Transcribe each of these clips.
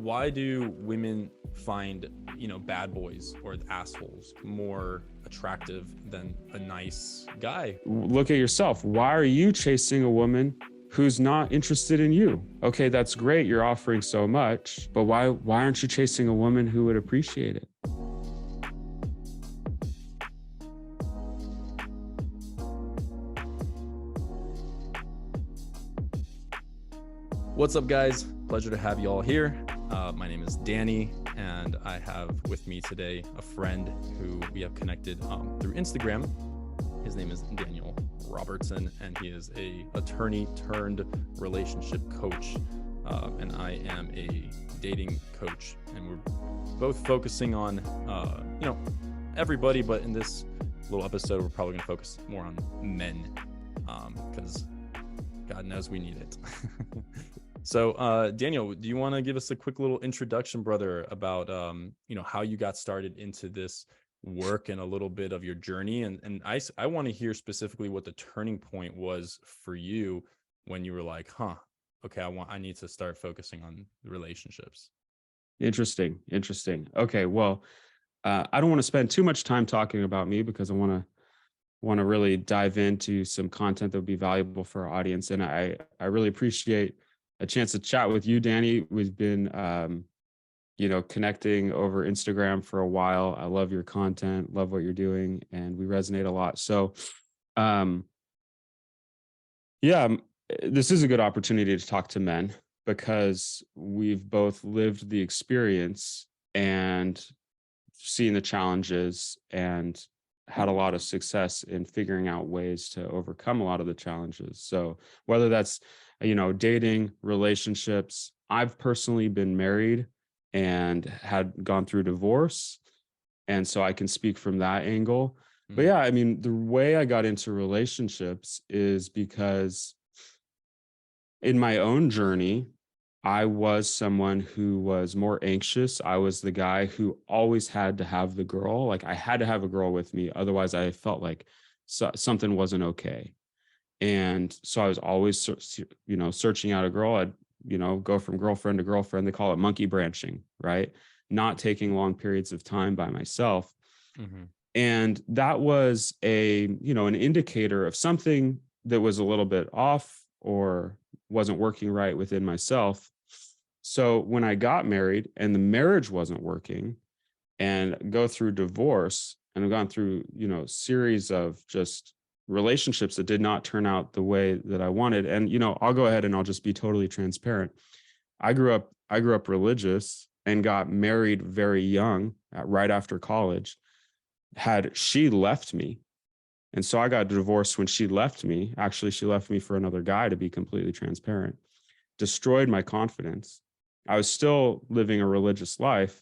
why do women find, bad boys or assholes more attractive than a nice guy? Look at yourself. Why are you chasing a woman who's not interested in you? Okay, that's great. You're offering so much, but why aren't you chasing a woman who would appreciate it? What's up, guys? Pleasure to have you all here. My name is Danny, and I have with me today a friend who we have connected through Instagram. His name is Daniel Robertson, and he is an attorney turned relationship coach. And I am a dating coach, and we're both focusing on, everybody, but in this little episode, we're probably going to focus more on men, because God knows we need it. So, Daniel, do you want to give us a quick little introduction, brother, about, how you got started into this work and a little bit of your journey? And I want to hear specifically what the turning point was for you when you were like, okay, I need to start focusing on relationships. Interesting. Okay, well, I don't want to spend too much time talking about me because I want to really dive into some content that would be valuable for our audience. And I really appreciate a chance to chat with you, Danny. We've been, connecting over Instagram for a while. I love your content, love what you're doing, and we resonate a lot. So, this is a good opportunity to talk to men because we've both lived the experience and seen the challenges and had a lot of success in figuring out ways to overcome a lot of the challenges. So whether that's, dating, relationships, I've personally been married and had gone through divorce. And so I can speak from that angle. But yeah, I mean, the way I got into relationships is because in my own journey, I was someone who was more anxious. I was the guy who always had to have the girl. Like I had to have a girl with me. Otherwise, I felt like something wasn't okay. And so I was always, searching out a girl. I'd, go from girlfriend to girlfriend. They call it monkey branching, right? Not taking long periods of time by myself. Mm-hmm. And that was an indicator of something that was a little bit off or wasn't working right within myself. So when I got married and the marriage wasn't working and go through divorce and I've gone through, series of just relationships that did not turn out the way that I wanted. And, I'll go ahead and I'll just be totally transparent. I grew up religious and got married very young, right after college. Had she left me, and so I got divorced when she left me. Actually, she left me for another guy, to be completely transparent. Destroyed my confidence. I was still living a religious life,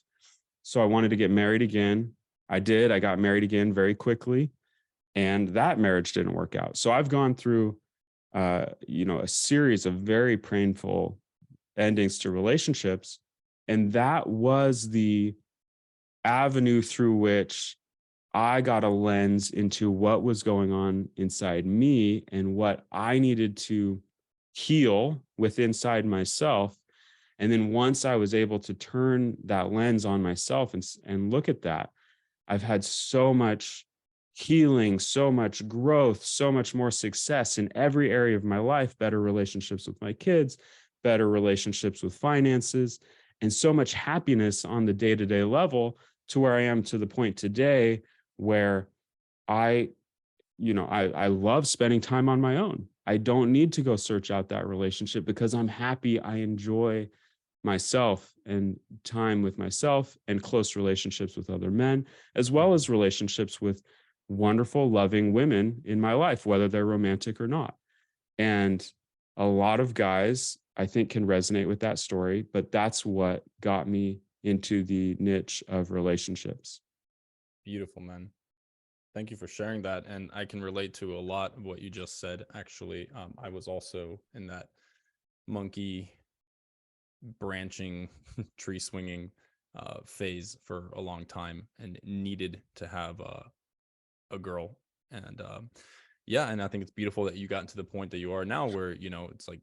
so I wanted to get married again. I did. I got married again very quickly, and that marriage didn't work out. So I've gone through, a series of very painful endings to relationships, and that was the avenue through which I got a lens into what was going on inside me and what I needed to heal with inside myself. And then once I was able to turn that lens on myself and look at that, I've had so much healing, so much growth, so much more success in every area of my life, better relationships with my kids, better relationships with finances, and so much happiness on the day-to-day level to where I am to the point today where I love spending time on my own. I don't need to go search out that relationship because I'm happy. I enjoy myself and time with myself and close relationships with other men, as well as relationships with wonderful, loving women in my life, whether they're romantic or not. And a lot of guys, I think, can resonate with that story, but that's what got me into the niche of relationships. Beautiful, man. Thank you for sharing that. And I can relate to a lot of what you just said. Actually, I was also in that monkey branching, tree swinging phase for a long time and needed to have a girl. And and I think it's beautiful that you got to the point that you are now where, it's like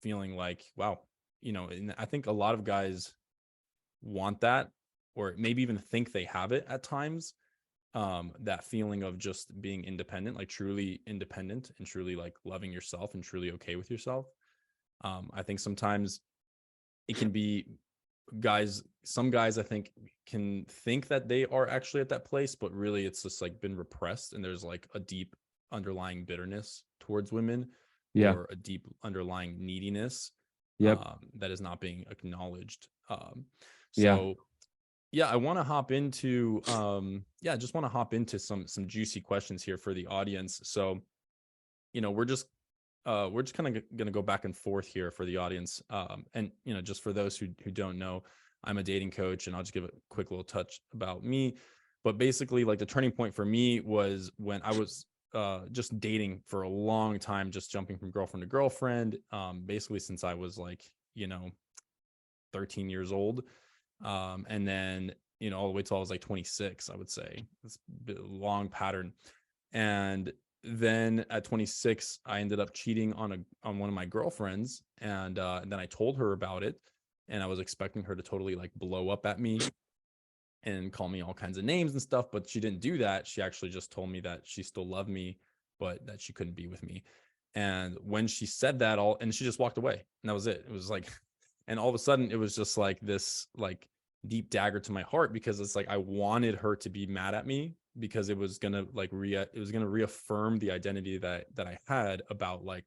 feeling like, wow, and I think a lot of guys want that, or maybe even think they have it at times. That feeling of just being independent, like truly independent and truly like loving yourself and truly okay with yourself. I think sometimes it can be some guys I think can think that they are actually at that place, but really it's just like been repressed, and there's like a deep underlying bitterness towards women, Yeah. or a deep underlying neediness Yep. that is not being acknowledged. Yeah. So yeah, I want to hop into just want to hop into some juicy questions here for the audience. So, we're just kind of going to go back and forth here for the audience. And just for those who don't know, I'm a dating coach, and I'll just give a quick little touch about me. But basically, like, the turning point for me was when I was just dating for a long time, just jumping from girlfriend to girlfriend, basically since I was like, 13 years old. And then, all the way till I was like 26, I would say. It's a long pattern. And then at 26, I ended up cheating on one of my girlfriends, and then I told her about it, and I was expecting her to totally like blow up at me and call me all kinds of names and stuff, but she didn't do that. She actually just told me that she still loved me, but that she couldn't be with me. And when she said that, and she just walked away, and that was it. It was like, and all of a sudden it was just like this like deep dagger to my heart, because it's like I wanted her to be mad at me, because it was gonna like reaffirm the identity that I had about like,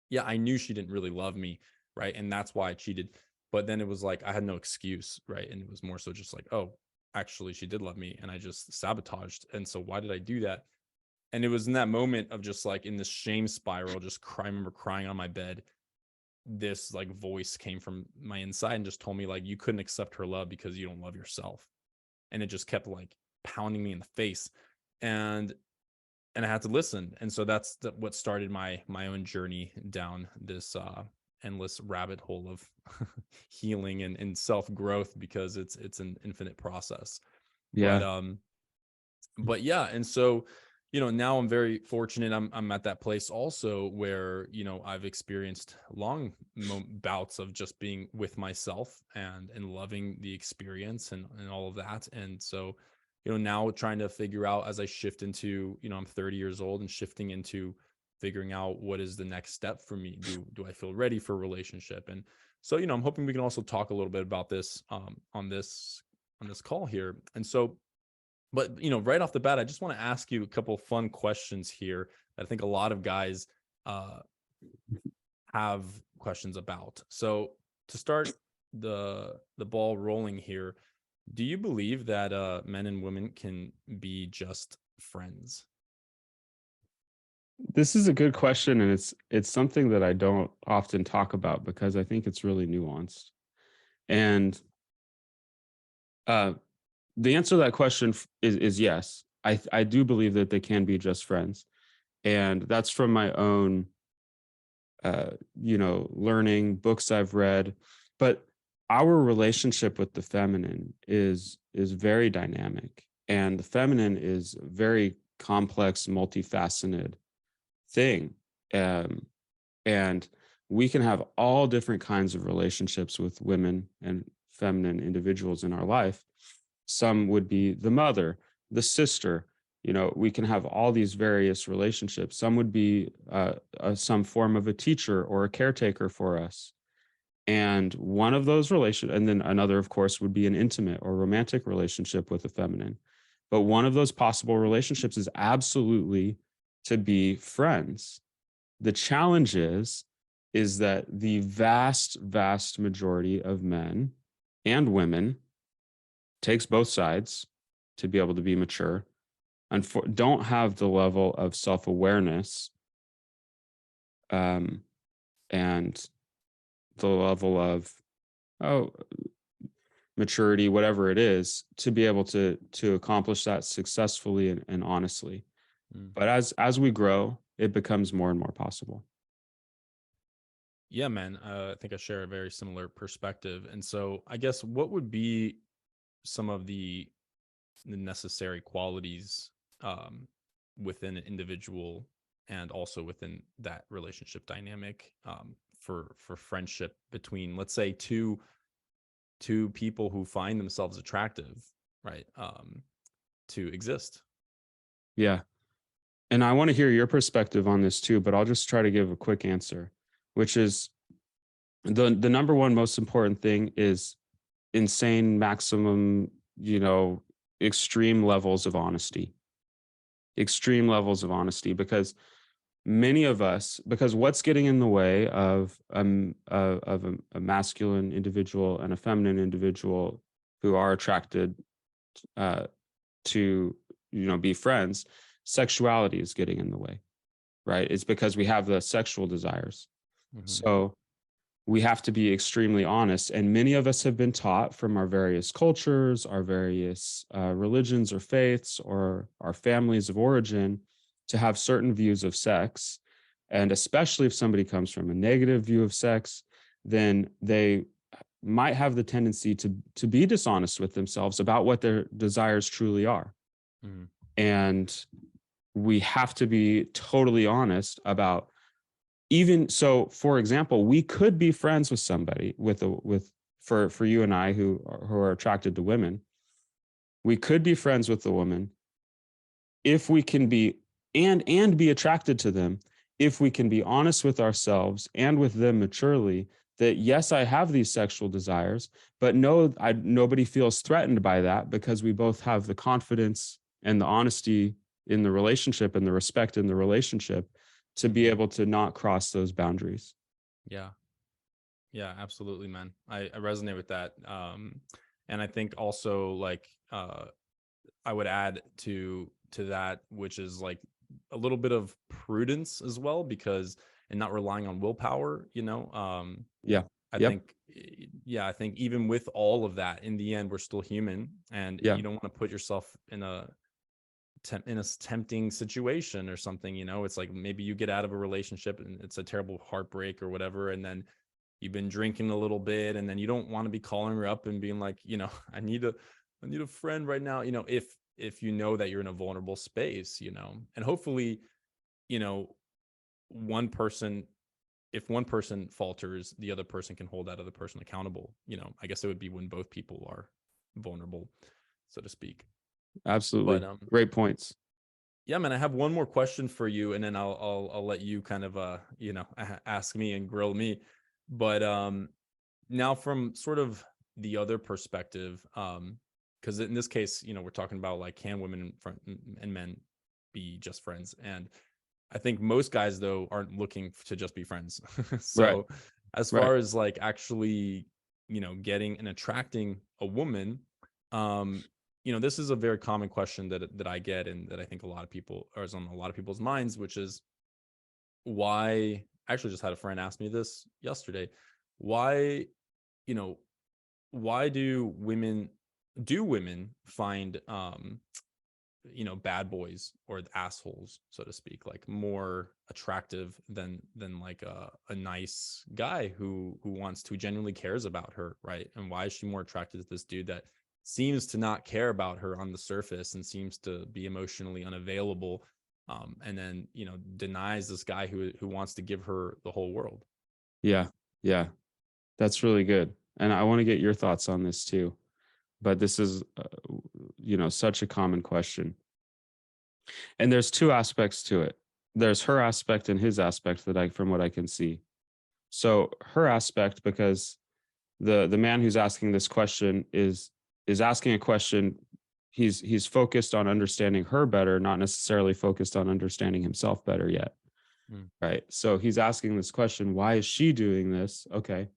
yeah, I knew she didn't really love me, right? And that's why I cheated. But then it was like I had no excuse, right? And it was more so just like, oh, actually she did love me, and I just sabotaged. And so why did I do that? And it was in that moment of just like in this shame spiral, just I remember crying on my bed. This like voice came from my inside and just told me like, you couldn't accept her love because you don't love yourself. And it just kept like pounding me in the face. And I had to listen. And so that's what started my own journey down this endless rabbit hole of healing and self growth, because it's an infinite process. But Yeah. yeah, and so now I'm very fortunate. I'm at that place also where I've experienced long bouts of just being with myself and loving the experience and all of that. And so now trying to figure out, as I shift into I'm 30 years old, and shifting into figuring out what is the next step for me. Do I feel ready for a relationship? And so I'm hoping we can also talk a little bit about this on this call here. And so, but right off the bat, I just want to ask you a couple of fun questions here that I think a lot of guys uh, have questions about. So to start the ball rolling here, do you believe that men and women can be just friends? This is a good question, and it's something that I don't often talk about because I think it's really nuanced. And uh, the answer to that question is yes. I do believe that they can be just friends, and that's from my own learning, books I've read. But our relationship with the feminine is very dynamic, and the feminine is very complex, multifaceted thing. Um, and we can have all different kinds of relationships with women and feminine individuals in our life. Some would be the mother, the sister. We can have all these various relationships. Some would be some form of a teacher or a caretaker for us. And one of those relations, and then another, of course, would be an intimate or romantic relationship with the feminine. But one of those possible relationships is absolutely to be friends. The challenge is that the vast majority of men and women takes both sides to be able to be mature and don't have the level of self-awareness and the level of maturity, whatever it is, to be able to accomplish that successfully and honestly. But as we grow, it becomes more and more possible. Yeah, man. I think I share a very similar perspective. And so I guess what would be some of the necessary qualities within an individual and also within that relationship dynamic for friendship between, let's say, two people who find themselves attractive, right? To exist. Yeah. And I want to hear your perspective on this too, but I'll just try to give a quick answer, which is the number one most important thing is insane maximum, extreme levels of honesty. Extreme levels of honesty, because many of us, because what's getting in the way of a masculine individual and a feminine individual who are attracted to be friends, sexuality is getting in the way, right? It's because we have the sexual desires. Mm-hmm. So we have to be extremely honest, and many of us have been taught from our various cultures, our various religions or faiths, or our families of origin, to have certain views of sex. And especially if somebody comes from a negative view of sex, then they might have the tendency to be dishonest with themselves about what their desires truly are. Mm-hmm. And we have to be totally honest about, even so, for example, we could be friends with somebody for you and I who are attracted to women. We could be friends with the woman if we can be and be attracted to them, if we can be honest with ourselves and with them maturely, that yes, I have these sexual desires, but no, nobody feels threatened by that, because we both have the confidence and the honesty in the relationship and the respect in the relationship to be able to not cross those boundaries. Yeah. Yeah, absolutely, man. I resonate with that. And I think also, like, I would add to that, which is like a little bit of prudence as well, because, and not relying on willpower, Yeah. I think even with all of that, in the end, we're still human, and Yeah. you don't want to put yourself in a tempting situation or something. It's like, maybe you get out of a relationship and it's a terrible heartbreak or whatever, and then you've been drinking a little bit, and then you don't want to be calling her up and being like, I need a friend right now, if you know that you're in a vulnerable space, and hopefully, one person if one person falters, the other person can hold that other person accountable. I guess it would be when both people are vulnerable, so to speak. Absolutely. But great points. Yeah, man, I have one more question for you, and then I'll let you kind of ask me and grill me. But now, from sort of the other perspective, because in this case, we're talking about, like, can women and men be just friends? And I think most guys, though, aren't looking to just be friends. So Right. as far as, like, actually, getting and attracting a woman, this is a very common question that I get, and that I think a lot of people, or is on a lot of people's minds, which is, why, I actually just had a friend ask me this yesterday. Why, why do women find, bad boys, or the assholes, so to speak, like, more attractive than like a nice guy who genuinely cares about her, right? And why is she more attracted to this dude that seems to not care about her on the surface, and seems to be emotionally unavailable, and then denies this guy who wants to give her the whole world? Yeah. That's really good. And I want to get your thoughts on this too. But this is, such a common question. And there's two aspects to it. There's her aspect and his aspect, from what I can see. So her aspect, because the man who's asking this question is asking a question. He's focused on understanding her better, not necessarily focused on understanding himself better yet. Right. So he's asking this question, why is she doing this? Okay.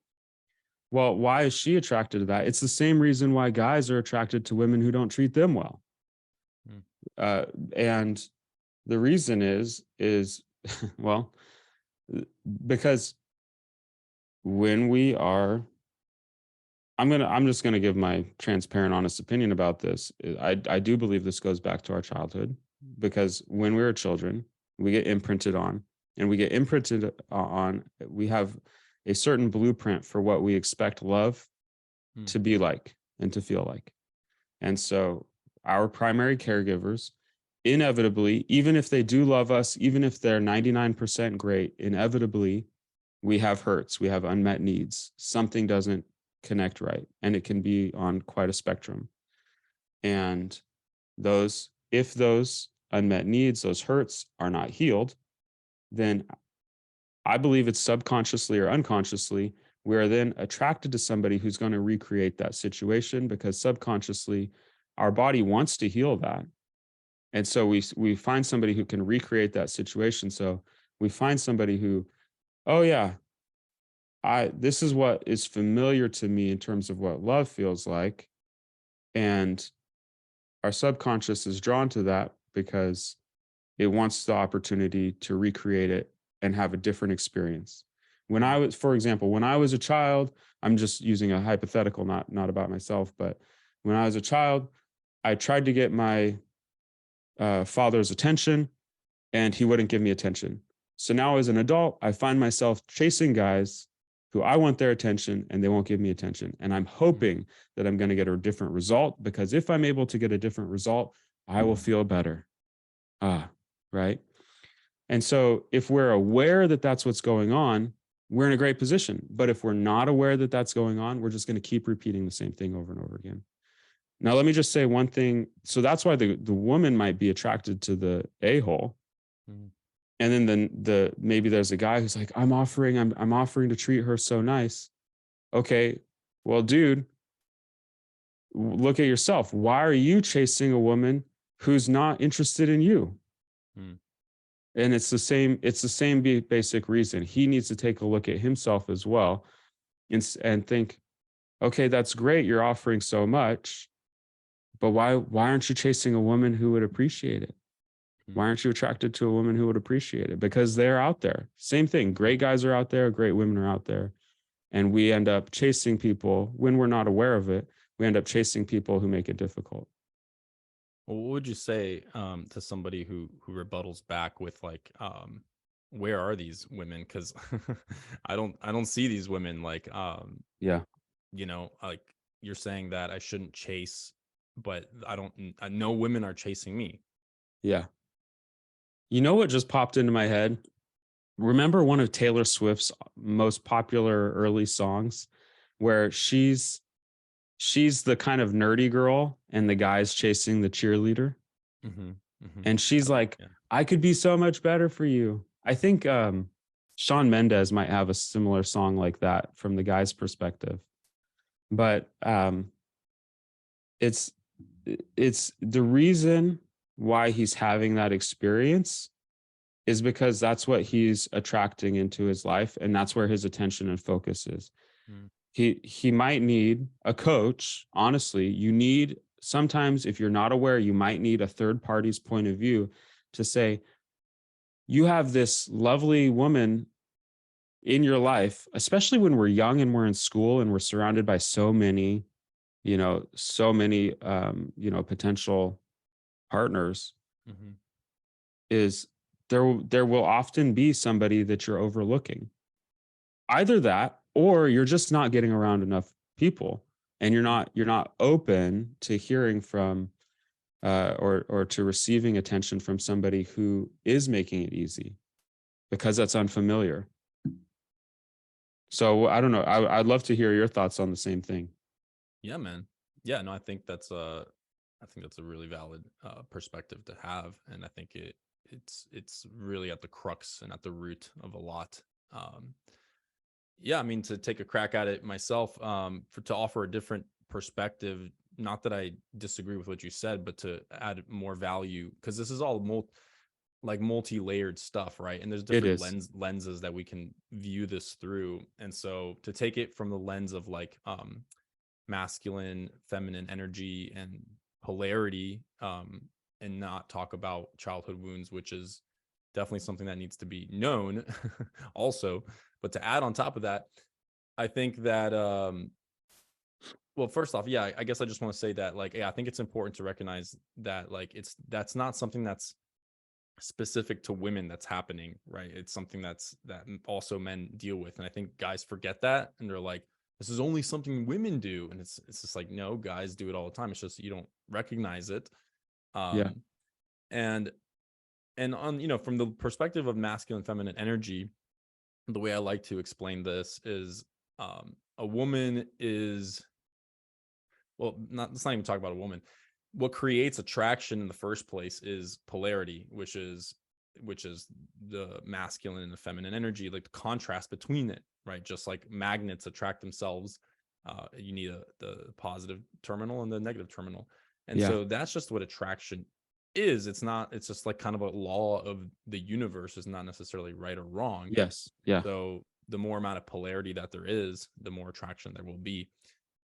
Well, why is she attracted to that? It's the same reason why guys are attracted to women who don't treat them well. And the reason is well, because when we are, I'm just gonna give my transparent, honest opinion about this. I do believe this goes back to our childhood, because when we were children, we get imprinted on, we have a certain blueprint for what we expect love to be like and to feel like. And so our primary caregivers, inevitably, even if they do love us, even if they're 99% great, inevitably we have hurts, we have unmet needs, something doesn't connect right, and it can be on quite a spectrum. And if those unmet needs, those hurts are not healed, then I believe it's subconsciously or unconsciously, we are then attracted to somebody who's going to recreate that situation, because subconsciously our body wants to heal that. And so we find somebody who can recreate that situation. So we find somebody who, oh yeah, this is what is familiar to me in terms of what love feels like. And our subconscious is drawn to that because it wants the opportunity to recreate it and have a different experience. For example, when I was a child, I'm just using a hypothetical, not about myself, but when I was a child, I tried to get my father's attention, and he wouldn't give me attention. So now as an adult, I find myself chasing guys who I want their attention and they won't give me attention. And I'm hoping that I'm going to get a different result, because if I'm able to get a different result, I will feel better. Right. And so if we're aware that that's what's going on, we're in a great position. But if we're not aware that that's going on, we're just going to keep repeating the same thing over and over again. Now, let me just say one thing. So that's why the woman might be attracted to the a-hole. And then maybe there's a guy who's like, I'm offering to treat her so nice. Okay, well, dude, look at yourself. Why are you chasing a woman who's not interested in you? And it's the same basic reason. He needs to take a look at himself as well, and think, okay, that's great, you're offering so much, but why aren't you chasing a woman who would appreciate it? Why aren't you attracted to a woman who would appreciate it? Because they're out there. Same thing. Great guys are out there. Great women are out there. And we end up chasing people when we're not aware of it. We end up chasing people who make it difficult. Well, what would you say to somebody who rebuttals back with like, where are these women? Because I don't see these women. Like, Yeah. like you're saying that I shouldn't chase, but I know women are chasing me. Yeah. You know what just popped into my head? Remember one of Taylor Swift's most popular early songs, where she's the kind of nerdy girl and the guy's chasing the cheerleader? And she's like, I could be so much better for you. I think Shawn Mendes might have a similar song like that from the guy's perspective. But it's the reason why he's having that experience is because that's what he's attracting into his life, and that's where his attention and focus is. He might need a coach. Honestly, you need, sometimes if you're not aware, you might need a third party's point of view to say, you have this lovely woman in your life, especially when we're young and we're in school and we're surrounded by so many potential partners, is there will often be somebody that you're overlooking. Either that, or you're just not getting around enough people, and you're not open to hearing from or to receiving attention from somebody who is making it easy, because that's unfamiliar. So I don't know. I'd love to hear your thoughts on the same thing. Yeah, man. Yeah, no, I think that's a really valid perspective to have, and I think it's really at the crux and at the root of a lot. Yeah, I mean, to take a crack at it myself, to offer a different perspective. Not that I disagree with what you said, but to add more value, because this is all multi-layered stuff, right? And there's different lenses that we can view this through. And so to take it from the lens of like masculine, feminine energy and polarity, and not talk about childhood wounds, which is definitely something that needs to be known also. But to add on top of that, I think that well, first off, yeah, I guess I just want to say that, like, yeah, I think it's important to recognize that, like, that's not something that's specific to women that's happening, right? It's something that also men deal with. And I think guys forget that, and they're like, this is only something women do. And it's just like, no, guys do it all the time. It's just you don't recognize it. Yeah. And on, from the perspective of masculine, feminine energy, the way I like to explain this is a woman is, well, let's not even talk about a woman. What creates attraction in the first place is polarity, which is the masculine and the feminine energy, like the contrast between it, right? Just like magnets attract themselves, you need the positive terminal and the negative terminal. And Yeah. so that's just what attraction is. It's just like kind of a law of the universe, is not necessarily right or wrong. Yes. Yeah. So the more amount of polarity that there is, the more attraction there will be.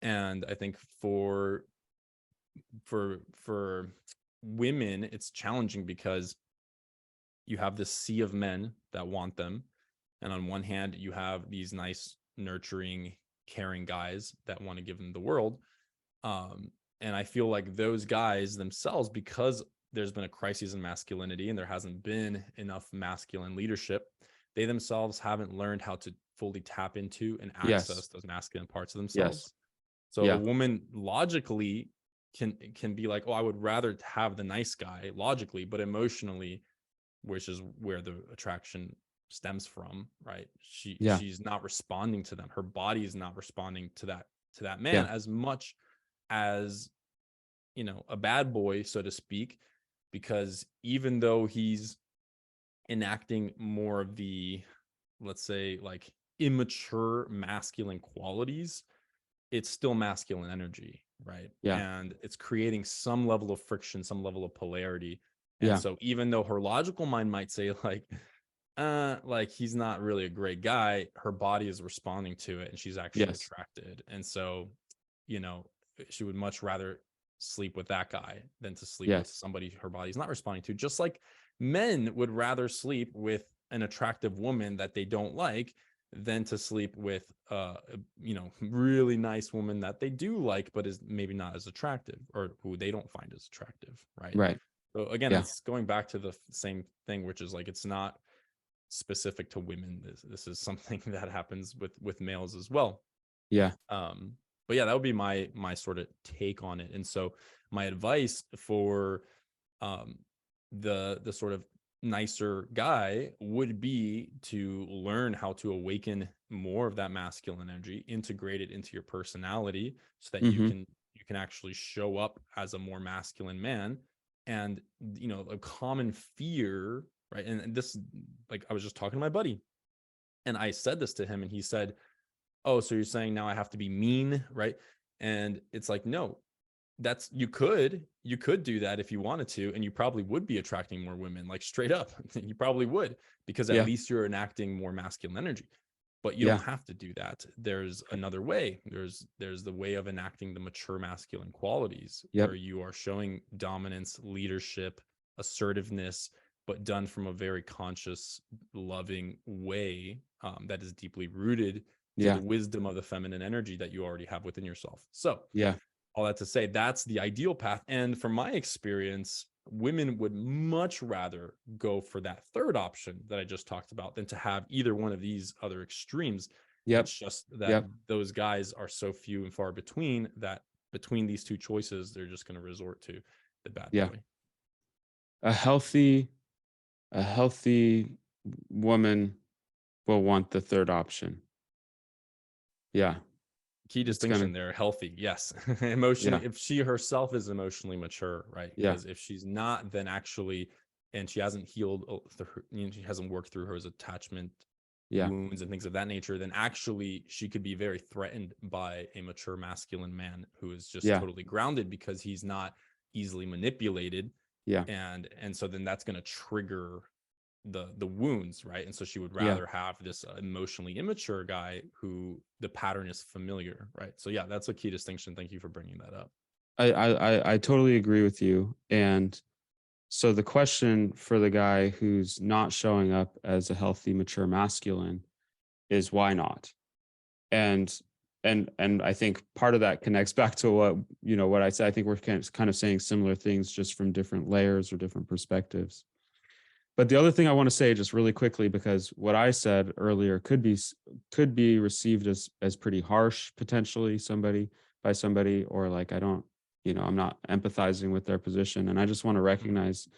And I think for women, it's challenging because you have this sea of men that want them, and on one hand you have these nice, nurturing, caring guys that want to give them the world. And I feel like those guys themselves, because there's been a crisis in masculinity and there hasn't been enough masculine leadership, they themselves haven't learned how to fully tap into and Yes. access those masculine parts of Yes. themselves. So a Yeah. woman logically can be like, oh, I would rather have the nice guy logically, but emotionally, which is where the attraction stems from, right? Yeah. She's not responding to them. Her body is not responding to that man Yeah. as much as, a bad boy, so to speak, because even though he's enacting more of the, let's say, like immature masculine qualities, it's still masculine energy, right? Yeah. And it's creating some level of friction, some level of polarity. And Yeah. so even though her logical mind might say like he's not really a great guy, her body is responding to it and she's actually Yes. attracted. And so, you know, she would much rather sleep with that guy than to sleep with Yes. somebody her body's not responding to. Just like men would rather sleep with an attractive woman that they don't like than to sleep with really nice woman that they do like but is maybe not as attractive, or who they don't find as attractive, right? Right. So again, Yeah. it's going back to the same thing, which is like, it's not specific to women. This is something that happens with males as well. Yeah. But yeah, that would be my sort of take on it. And so my advice for um the sort of nicer guy would be to learn how to awaken more of that masculine energy, integrate it into your personality so that you Mm-hmm. can actually show up as a more masculine man. And a common fear, right? And this, like, I was just talking to my buddy and I said this to him and he said, oh, so you're saying now I have to be mean, right? And it's like, no, that's, you could do that if you wanted to, and you probably would be attracting more women, like straight up. You probably would, because at Yeah. least you're enacting more masculine energy. But you don't Yeah. have to do that. There's another way. There's the way of enacting the mature masculine qualities, Yep. where you are showing dominance, leadership, assertiveness, but done from a very conscious, loving way, that is deeply rooted to Yeah. the wisdom of the feminine energy that you already have within yourself. So Yeah. all that to say, that's the ideal path. And from my experience, women would much rather go for that third option that I just talked about than to have either one of these other extremes. Yep. It's just that Yep. those guys are so few and far between that between these two choices, they're just going to resort to the bad Yeah. boy. A healthy, a healthy woman will want the third option. Yeah. Key It's gonna, distinction there: healthy, yes. yeah. Emotionally, if she herself is emotionally mature, right? Yeah. Because if she's not, then actually, and she hasn't healed, she hasn't worked through her attachment Yeah. wounds and things of that nature, then actually she could be very threatened by a mature masculine man who is just Yeah. totally grounded because he's not easily manipulated. Yeah. And so then that's going to trigger the wounds, right? And so she would Yeah. rather have this emotionally immature guy who the pattern is familiar, right? So yeah, that's a key distinction. Thank you for bringing that up. I totally agree with you. And so the question for the guy who's not showing up as a healthy, mature masculine is why not? And and I think part of that connects back to what I said. I think we're kind of saying similar things, just from different layers or different perspectives. But the other thing I want to say just really quickly, because what I said earlier could be received as pretty harsh, potentially, by somebody, or like, I don't, I'm not empathizing with their position. And I just want to Mhm. recognize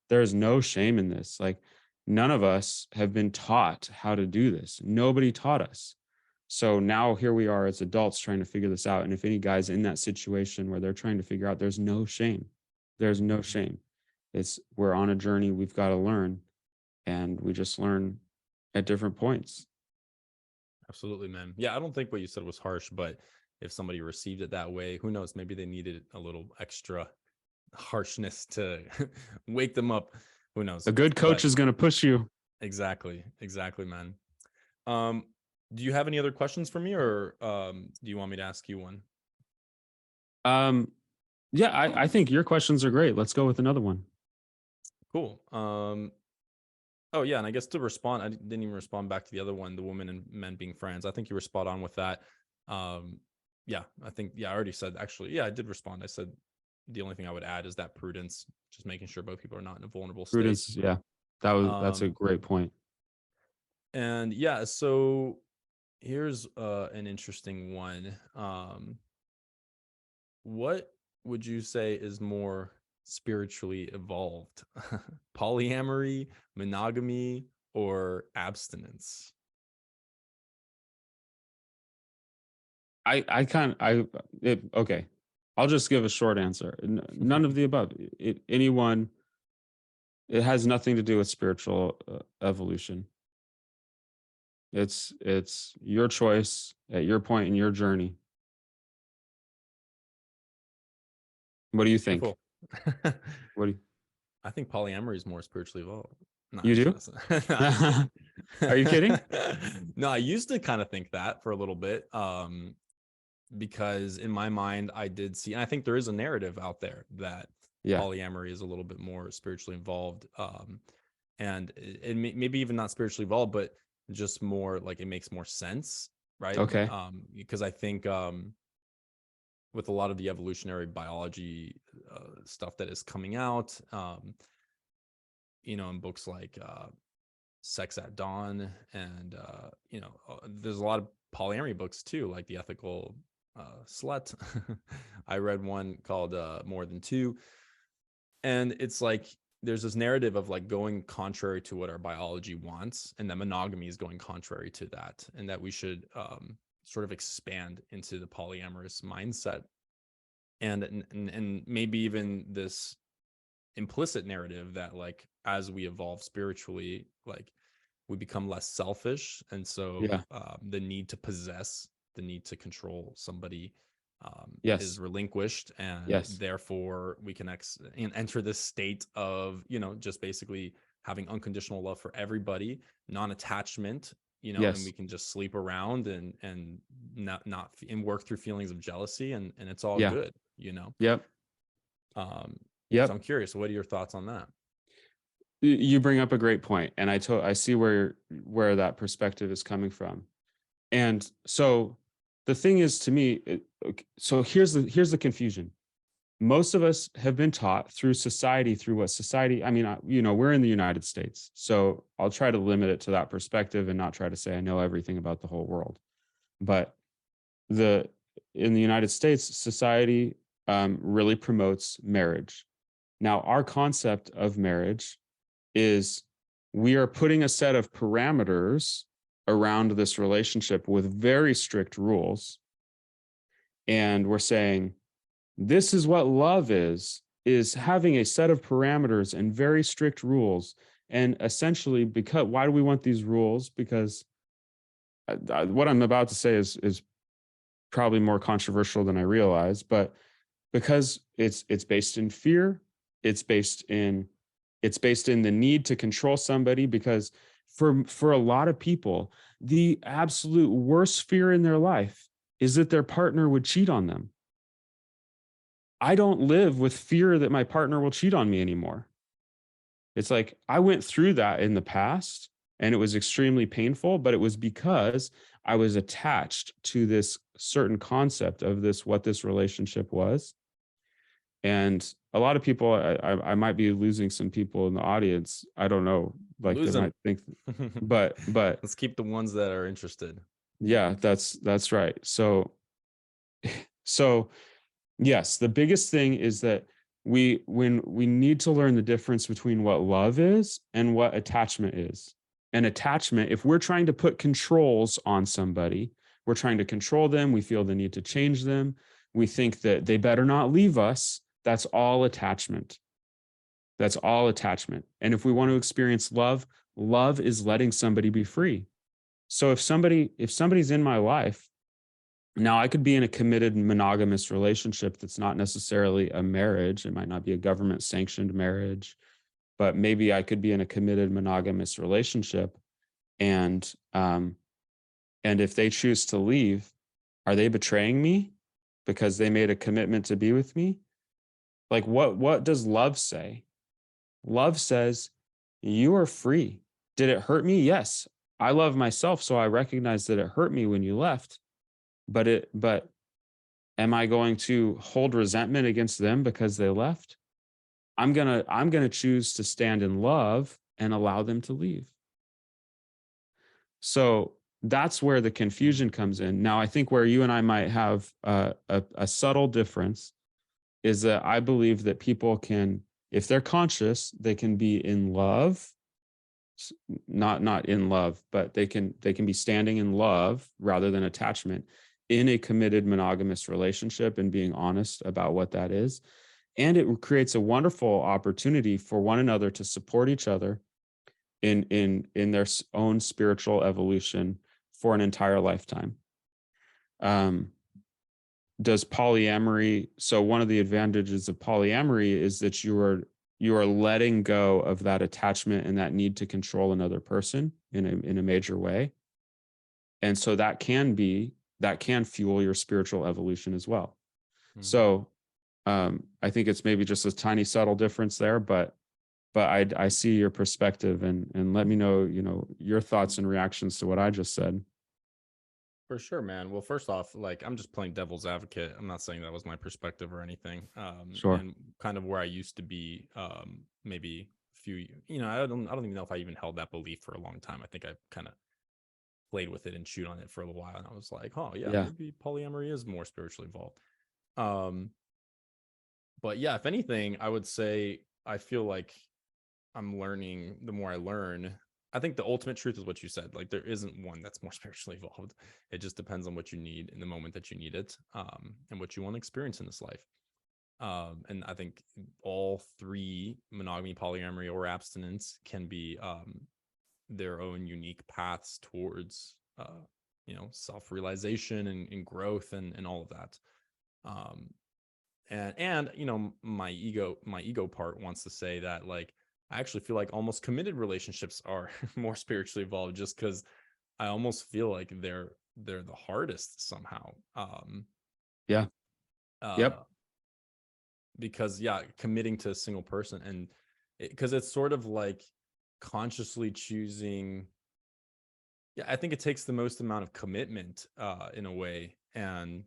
there is no shame in this. Like, none of us have been taught how to do this. Nobody taught us. So now here we are as adults trying to figure this out. And if any guy's in that situation where they're trying to figure out, there's no shame. There's no shame. We're on a journey. We've got to learn, and we just learn at different points. Absolutely, man. Yeah, I don't think what you said was harsh, but if somebody received it that way, who knows? Maybe they needed a little extra harshness to wake them up. Who knows? A good coach is going to push you. Exactly, man. Do you have any other questions for me, or do you want me to ask you one? Yeah, I think your questions are great. Let's go with another one. Cool. Oh yeah, and I guess to respond, I didn't even respond back to the other one, the women and men being friends. I think you were spot on with that. Yeah, I think, I already said, actually, yeah, I did respond. I said the only thing I would add is that prudence, just making sure both people are not in a vulnerable state. Prudence, yeah. That's a great point. And yeah, so here's an interesting one. What would you say is more spiritually evolved? Polyamory, monogamy, or abstinence? Okay. I'll just give a short answer. None of the above. It has nothing to do with spiritual evolution. It's your choice at your point in your journey. What do you think? Cool. I think polyamory is more spiritually evolved. You do? Are you kidding? No, I used to kind of think that for a little bit, because in my mind, I did see, and I think there is a narrative out there that polyamory is a little bit more spiritually involved, and maybe even not spiritually involved, but just more like it makes more sense, right? Okay. Because I think with a lot of the evolutionary biology stuff that is coming out, in books like Sex at Dawn, and there's a lot of polyamory books too, like The Ethical Slut. I read one called More Than Two, and it's like there's this narrative of like going contrary to what our biology wants, and that monogamy is going contrary to that, and that we should sort of expand into the polyamorous mindset, and maybe even this implicit narrative that like as we evolve spiritually, like we become less selfish, and so the need to possess, the need to control somebody is relinquished, and therefore we can enter this state of just basically having unconditional love for everybody, non-attachment, and we can just sleep around and not and work through feelings of jealousy, and it's all good. So I'm curious, what are your thoughts on that? You bring up a great point, and I see where that perspective is coming from. And so the thing is, to me, so here's the confusion. Most of us have been taught through society, we're in the United States, so I'll try to limit it to that perspective and not try to say I know everything about the whole world. But in the United States, society really promotes marriage. Now, our concept of marriage is we are putting a set of parameters around this relationship with very strict rules. And we're saying, this is what love is having a set of parameters and very strict rules. And essentially, why do we want these rules? Because what I'm about to say is probably more controversial than I realize, but because it's based in fear, it's based in the need to control somebody, because for a lot of people, the absolute worst fear in their life is that their partner would cheat on them. I don't live with fear that my partner will cheat on me anymore. It's like I went through that in the past and it was extremely painful, but it was because I was attached to this certain concept of what this relationship was. And a lot of people, I might be losing some people in the audience. I don't know. Like they might think, but let's keep the ones that are interested. Yeah, that's right. So yes, the biggest thing is that when we need to learn the difference between what love is and what attachment is. And attachment, if we're trying to put controls on somebody, we're trying to control them, we feel the need to change them, we think that they better not leave us, that's all attachment. That's all attachment. And if we want to experience love, love is letting somebody be free. So if somebody's in my life, now I could be in a committed monogamous relationship that's not necessarily a marriage. It might not be a government sanctioned marriage, but maybe I could be in a committed monogamous relationship. And and if they choose to leave, are they betraying me because they made a commitment to be with me? Like what does love say? Love says, you are free. Did it hurt me? Yes. I love myself, so I recognize that it hurt me when you left. But am I going to hold resentment against them because they left? I'm gonna choose to stand in love and allow them to leave. So that's where the confusion comes in. Now, I think where you and I might have a subtle difference is that I believe that people can, if they're conscious, they can be in love, not in love, but they can be standing in love rather than attachment in a committed monogamous relationship and being honest about what that is. And it creates a wonderful opportunity for one another to support each other in their own spiritual evolution for an entire lifetime. Does polyamory, so one of the advantages of polyamory is that you are letting go of that attachment and that need to control another person in a major way. And so that can fuel your spiritual evolution as well. Mm-hmm. So I think it's maybe just a tiny subtle difference there, but I see your perspective, and let me know, your thoughts and reactions to what I just said. For sure, man. Well, first off, like, I'm just playing devil's advocate. I'm not saying that was my perspective or anything. Sure. And kind of where I used to be, maybe a few, I don't even know if I even held that belief for a long time. I think I kind of played with it and chewed on it for a little while. And I was like, oh yeah, maybe polyamory is more spiritually involved. But yeah, if anything, I would say I feel like I'm learning, the more I learn, I think the ultimate truth is what you said. Like, there isn't one that's more spiritually evolved. It just depends on what you need in the moment that you need it, and what you want to experience in this life. And I think all three, monogamy, polyamory, or abstinence, can be their own unique paths towards, self-realization and growth and all of that. And my ego part wants to say that, like, I actually feel like almost committed relationships are more spiritually evolved, just because I almost feel like they're the hardest somehow. Yep. Because committing to a single person, and because it's sort of like consciously choosing. Yeah, I think it takes the most amount of commitment, in a way. And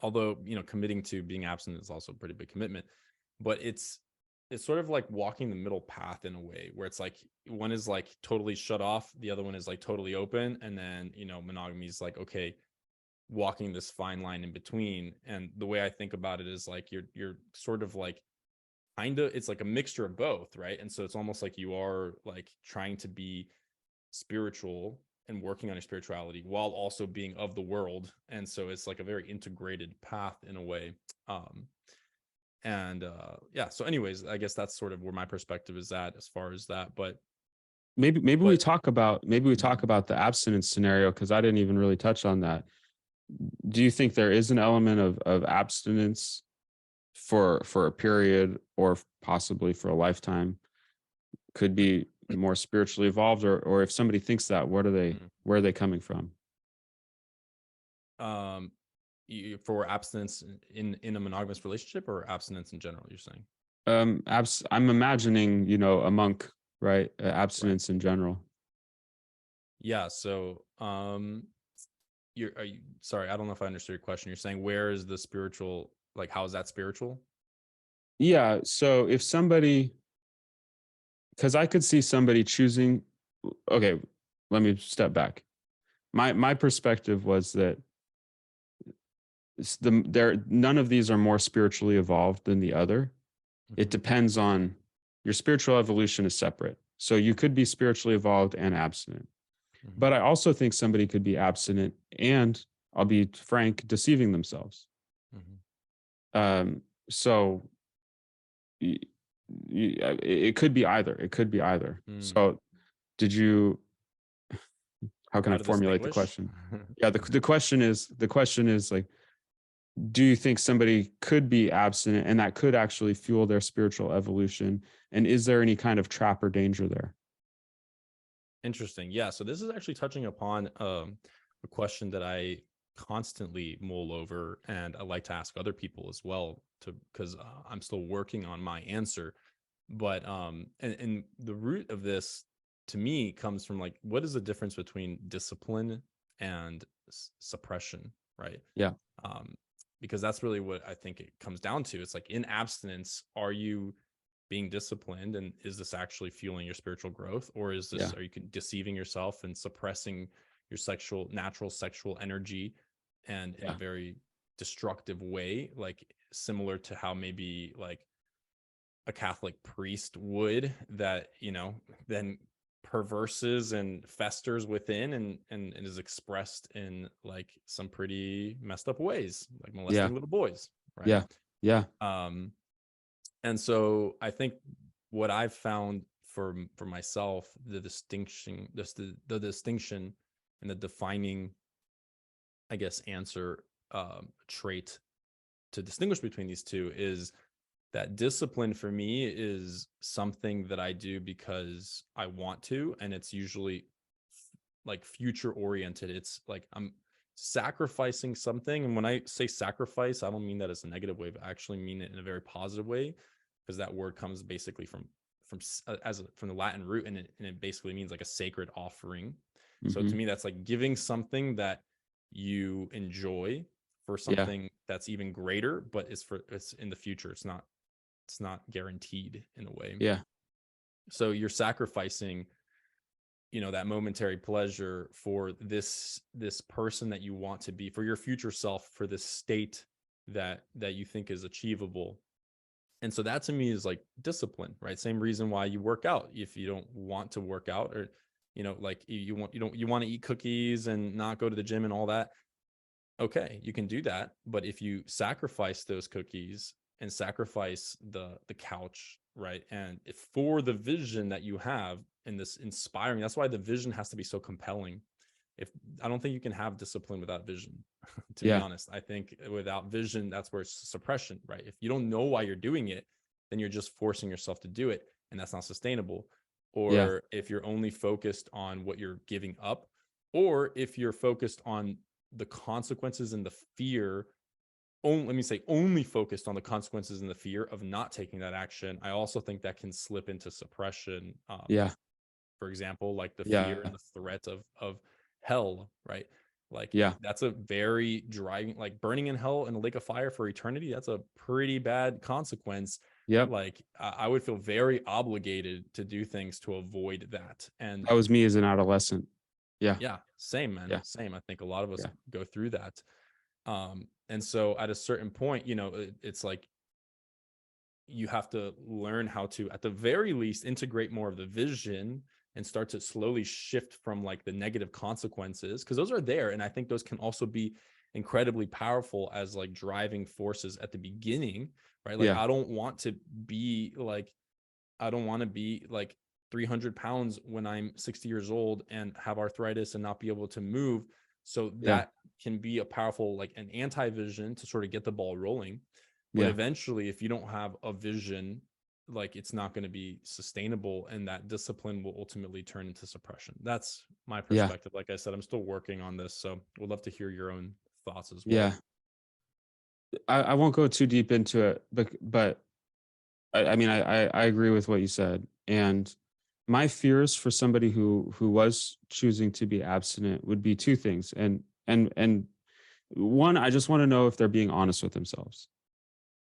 although, committing to being absent is also a pretty big commitment, but it's sort of like walking the middle path in a way, where it's like one is like totally shut off, the other one is like totally open, and then monogamy is like, okay, walking this fine line in between. And the way I think about it is like you're sort of like, kind of, it's like a mixture of both, right? And so it's almost like you are like trying to be spiritual and working on your spirituality while also being of the world. And so it's like a very integrated path in a way. So anyways, I guess that's sort of where my perspective is at as far as that. But maybe we talk about the abstinence scenario, because I didn't even really touch on that. Do you think there is an element of abstinence for a period, or possibly for a lifetime, could be more spiritually evolved? Or if somebody thinks that, where are they coming from? For abstinence in a monogamous relationship, or abstinence in general, you're saying? I'm imagining, a monk, right? Abstinence in general. Yeah. So, sorry, I don't know if I understood your question. You're saying, where is the spiritual, like, how is that spiritual? Yeah. So if somebody, because I could see somebody choosing, okay, let me step back. My perspective was that none of these are more spiritually evolved than the other. It depends on your spiritual evolution is separate. So you could be spiritually evolved and abstinent. But I also think somebody could be abstinent and, I'll be frank, deceiving themselves. So it could be either. It could be either. So how can I formulate the question? Yeah, the question is like, do you think somebody could be abstinent and that could actually fuel their spiritual evolution? And is there any kind of trap or danger there? Interesting. Yeah. So this is actually touching upon a question that I constantly mull over, and I like to ask other people as well, because I'm still working on my answer. But and the root of this to me comes from like, what is the difference between discipline and suppression, right? Yeah. Because that's really what I think it comes down to. It's like, in abstinence, are you being disciplined, and is this actually fueling your spiritual growth, or is this, are you deceiving yourself and suppressing your natural sexual energy, and in a very destructive way, like similar to how maybe like a Catholic priest would, that, then perverses and festers within, and is expressed in like some pretty messed up ways, like molesting little boys, right? And so I think what I've found for myself, the distinction and the defining, I guess, answer trait to distinguish between these two is that discipline for me is something that I do because I want to, and it's usually like future oriented. It's like I'm sacrificing something. And when I say sacrifice, I don't mean that as a negative way, but I actually mean it in a very positive way, because that word comes basically from the Latin root, and it basically means like a sacred offering. So to me, that's like giving something that you enjoy for something that's even greater, but it's in the future. It's not guaranteed in a way. So you're sacrificing, that momentary pleasure for this person that you want to be, for your future self, for this state that you think is achievable. And so that to me is like discipline, right? Same reason why you work out. If you don't want to work out, or, like you want to eat cookies and not go to the gym and all that. Okay, you can do that. But if you sacrifice those cookies and sacrifice the couch, right? And if for the vision that you have in this inspiring, that's why the vision has to be so compelling. I don't think you can have discipline without vision, to be honest. I think without vision, that's where it's suppression, right? If you don't know why you're doing it, then you're just forcing yourself to do it, and that's not sustainable. Or if you're only focused on what you're giving up, or if you're focused on the consequences and the fear, only focused on the consequences and the fear of not taking that action, I also think that can slip into suppression. For example, like the fear and the threat of hell, right? Like, that's a very driving, like burning in hell in a lake of fire for eternity. That's a pretty bad consequence. Like I would feel very obligated to do things to avoid that. And that was me as an adolescent. Same, man. Same. I think a lot of us go through that. And so at a certain point, it's like you have to learn how to, at the very least, integrate more of the vision and start to slowly shift from like the negative consequences, because those are there. And I think those can also be incredibly powerful as like driving forces at the beginning, right? Like I don't want to be like 300 pounds when I'm 60 years old and have arthritis and not be able to move. So that can be a powerful, like an anti-vision to sort of get the ball rolling. But eventually, if you don't have a vision, like it's not going to be sustainable, and that discipline will ultimately turn into suppression. That's my perspective. Like I said, I'm still working on this, so we'd love to hear your own thoughts as well. I won't go too deep into it, but I mean, I agree with what you said. And my fears for somebody who was choosing to be abstinent would be two things. And one, I just want to know if they're being honest with themselves.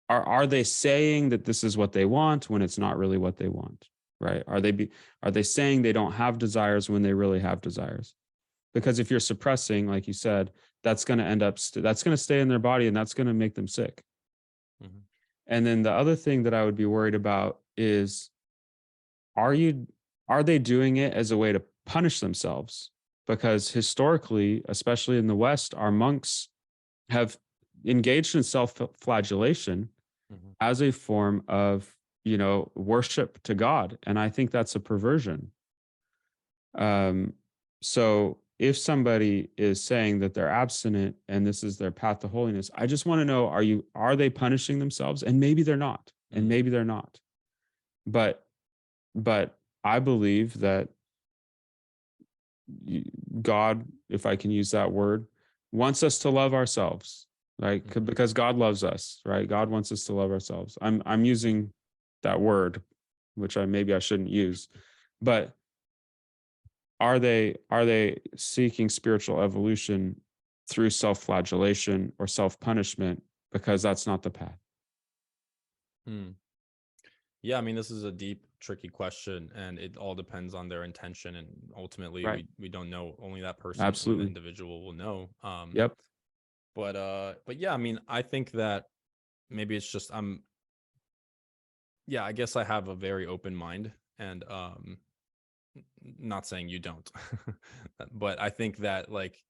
Are they saying that this is what they want when it's not really what they want, right? Are they saying they don't have desires when they really have desires? Because if you're suppressing, like you said, that's going to end up, that's going to stay in their body, and that's going to make them sick. Mm-hmm. And then the other thing that I would be worried about is, are they doing it as a way to punish themselves? Because historically, especially in the West, our monks have engaged in self-flagellation Mm-hmm. as a form of, worship to God. And I think that's a perversion. So if somebody is saying that they're abstinent and this is their path to holiness, I just want to know, are they punishing themselves? And maybe they're not, and maybe they're not. But I believe that God, if I can use that word, wants us to love ourselves, right? Mm-hmm. Because God loves us, right? God wants us to love ourselves. I'm using that word, which maybe I shouldn't use, but are they seeking spiritual evolution through self-flagellation or self-punishment? Because that's not the path. Yeah, I mean, this is a deep, tricky question, and it all depends on their intention. And ultimately, Right. we don't know. Only that person, only the Absolutely. individual will know. Yep. But yeah, I mean, I think that maybe it's just yeah, I guess I have a very open mind, and not saying you don't, but I think that like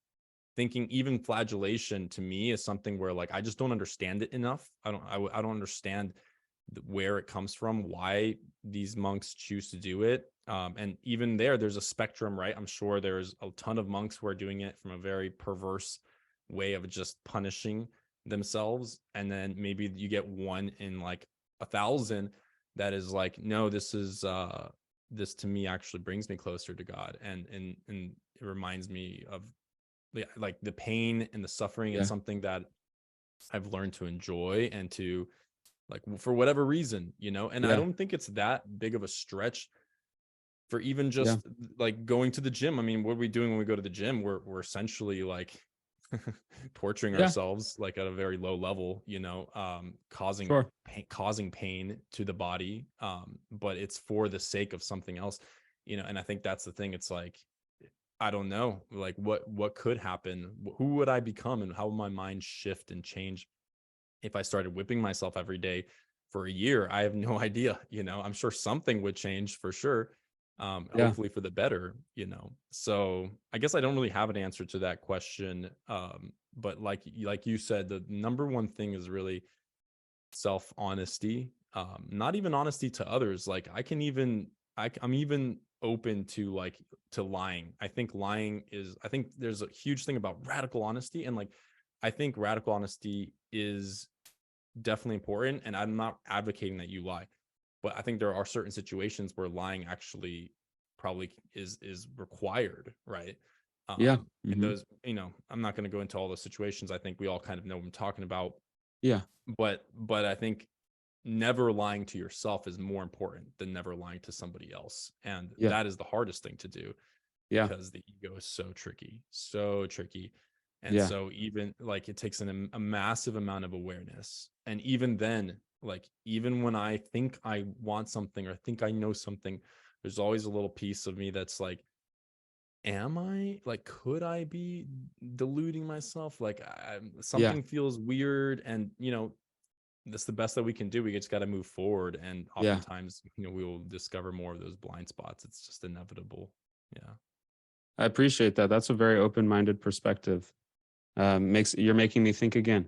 thinking even flagellation to me is something where like I just don't understand it enough. I don't understand where it comes from, why these monks choose to do it. And even there's a spectrum, right? I'm sure there's a ton of monks who are doing it from a very perverse way of just punishing themselves. And then maybe you get one in like 1,000 that is like, no, this to me actually brings me closer to God. And it reminds me of like the pain and the suffering. It's something that I've learned to enjoy and to like for whatever reason, and I don't think it's that big of a stretch for even just like going to the gym. I mean, what are we doing when we go to the gym? We're essentially like torturing ourselves like at a very low level, causing pain to the body. But it's for the sake of something else, and I think that's the thing. It's like, I don't know, like what could happen? Who would I become, and how would my mind shift and change if I started whipping myself every day for a year? I have no idea. I'm sure something would change for sure. Hopefully for the better, So I guess I don't really have an answer to that question. But like you said, the number one thing is really self-honesty. Not even honesty to others. Like I'm even open to lying. I think there's a huge thing about radical honesty, and like I think radical honesty is definitely important, and I'm not advocating that you lie, but I think there are certain situations where lying actually probably is required, right? And those, I'm not going to go into all those situations. I think we all kind of know what I'm talking about. But I think never lying to yourself is more important than never lying to somebody else, and that is the hardest thing to do, because the ego is so tricky. And so even like it takes a massive amount of awareness. And even then, like, even when I think I want something or think I know something, there's always a little piece of me that's like, am I, like, could I be deluding myself? Like, something feels weird. And, that's the best that we can do. We just got to move forward. And oftentimes, we will discover more of those blind spots. It's just inevitable. Yeah. I appreciate that. That's a very open-minded perspective. You're making me think again.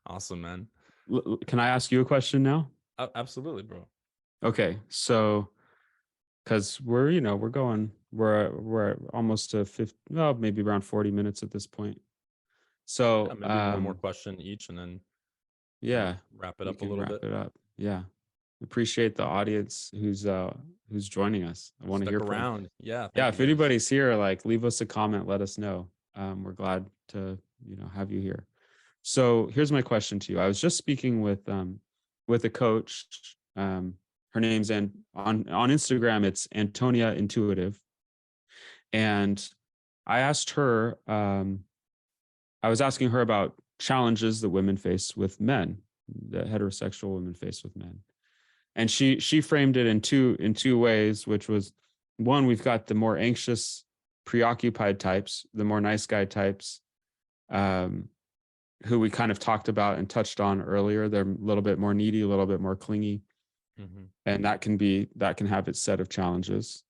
Awesome, man. Can I ask you a question now? Absolutely, bro. Okay, so because we're almost to 50, well, maybe around 40 minutes at this point. So maybe one more question each, and then wrap it up a little bit. Wrap it up. Yeah, appreciate the audience who's joining us. I want to hear around. from. Yeah, If anybody's here, like, leave us a comment. Let us know. We're glad to have you here. So here's my question to you. I was just speaking with a coach. Her name's on Instagram, it's Antonia Intuitive. And I asked her, I was asking her about challenges that women face with men, that heterosexual women face with men. And she framed it in two ways, which was, one, we've got the more anxious, preoccupied types, the more nice guy types, um, who we kind of talked about and touched on earlier. They're a little bit more needy, a little bit more clingy, Mm-hmm. and that can have its set of challenges.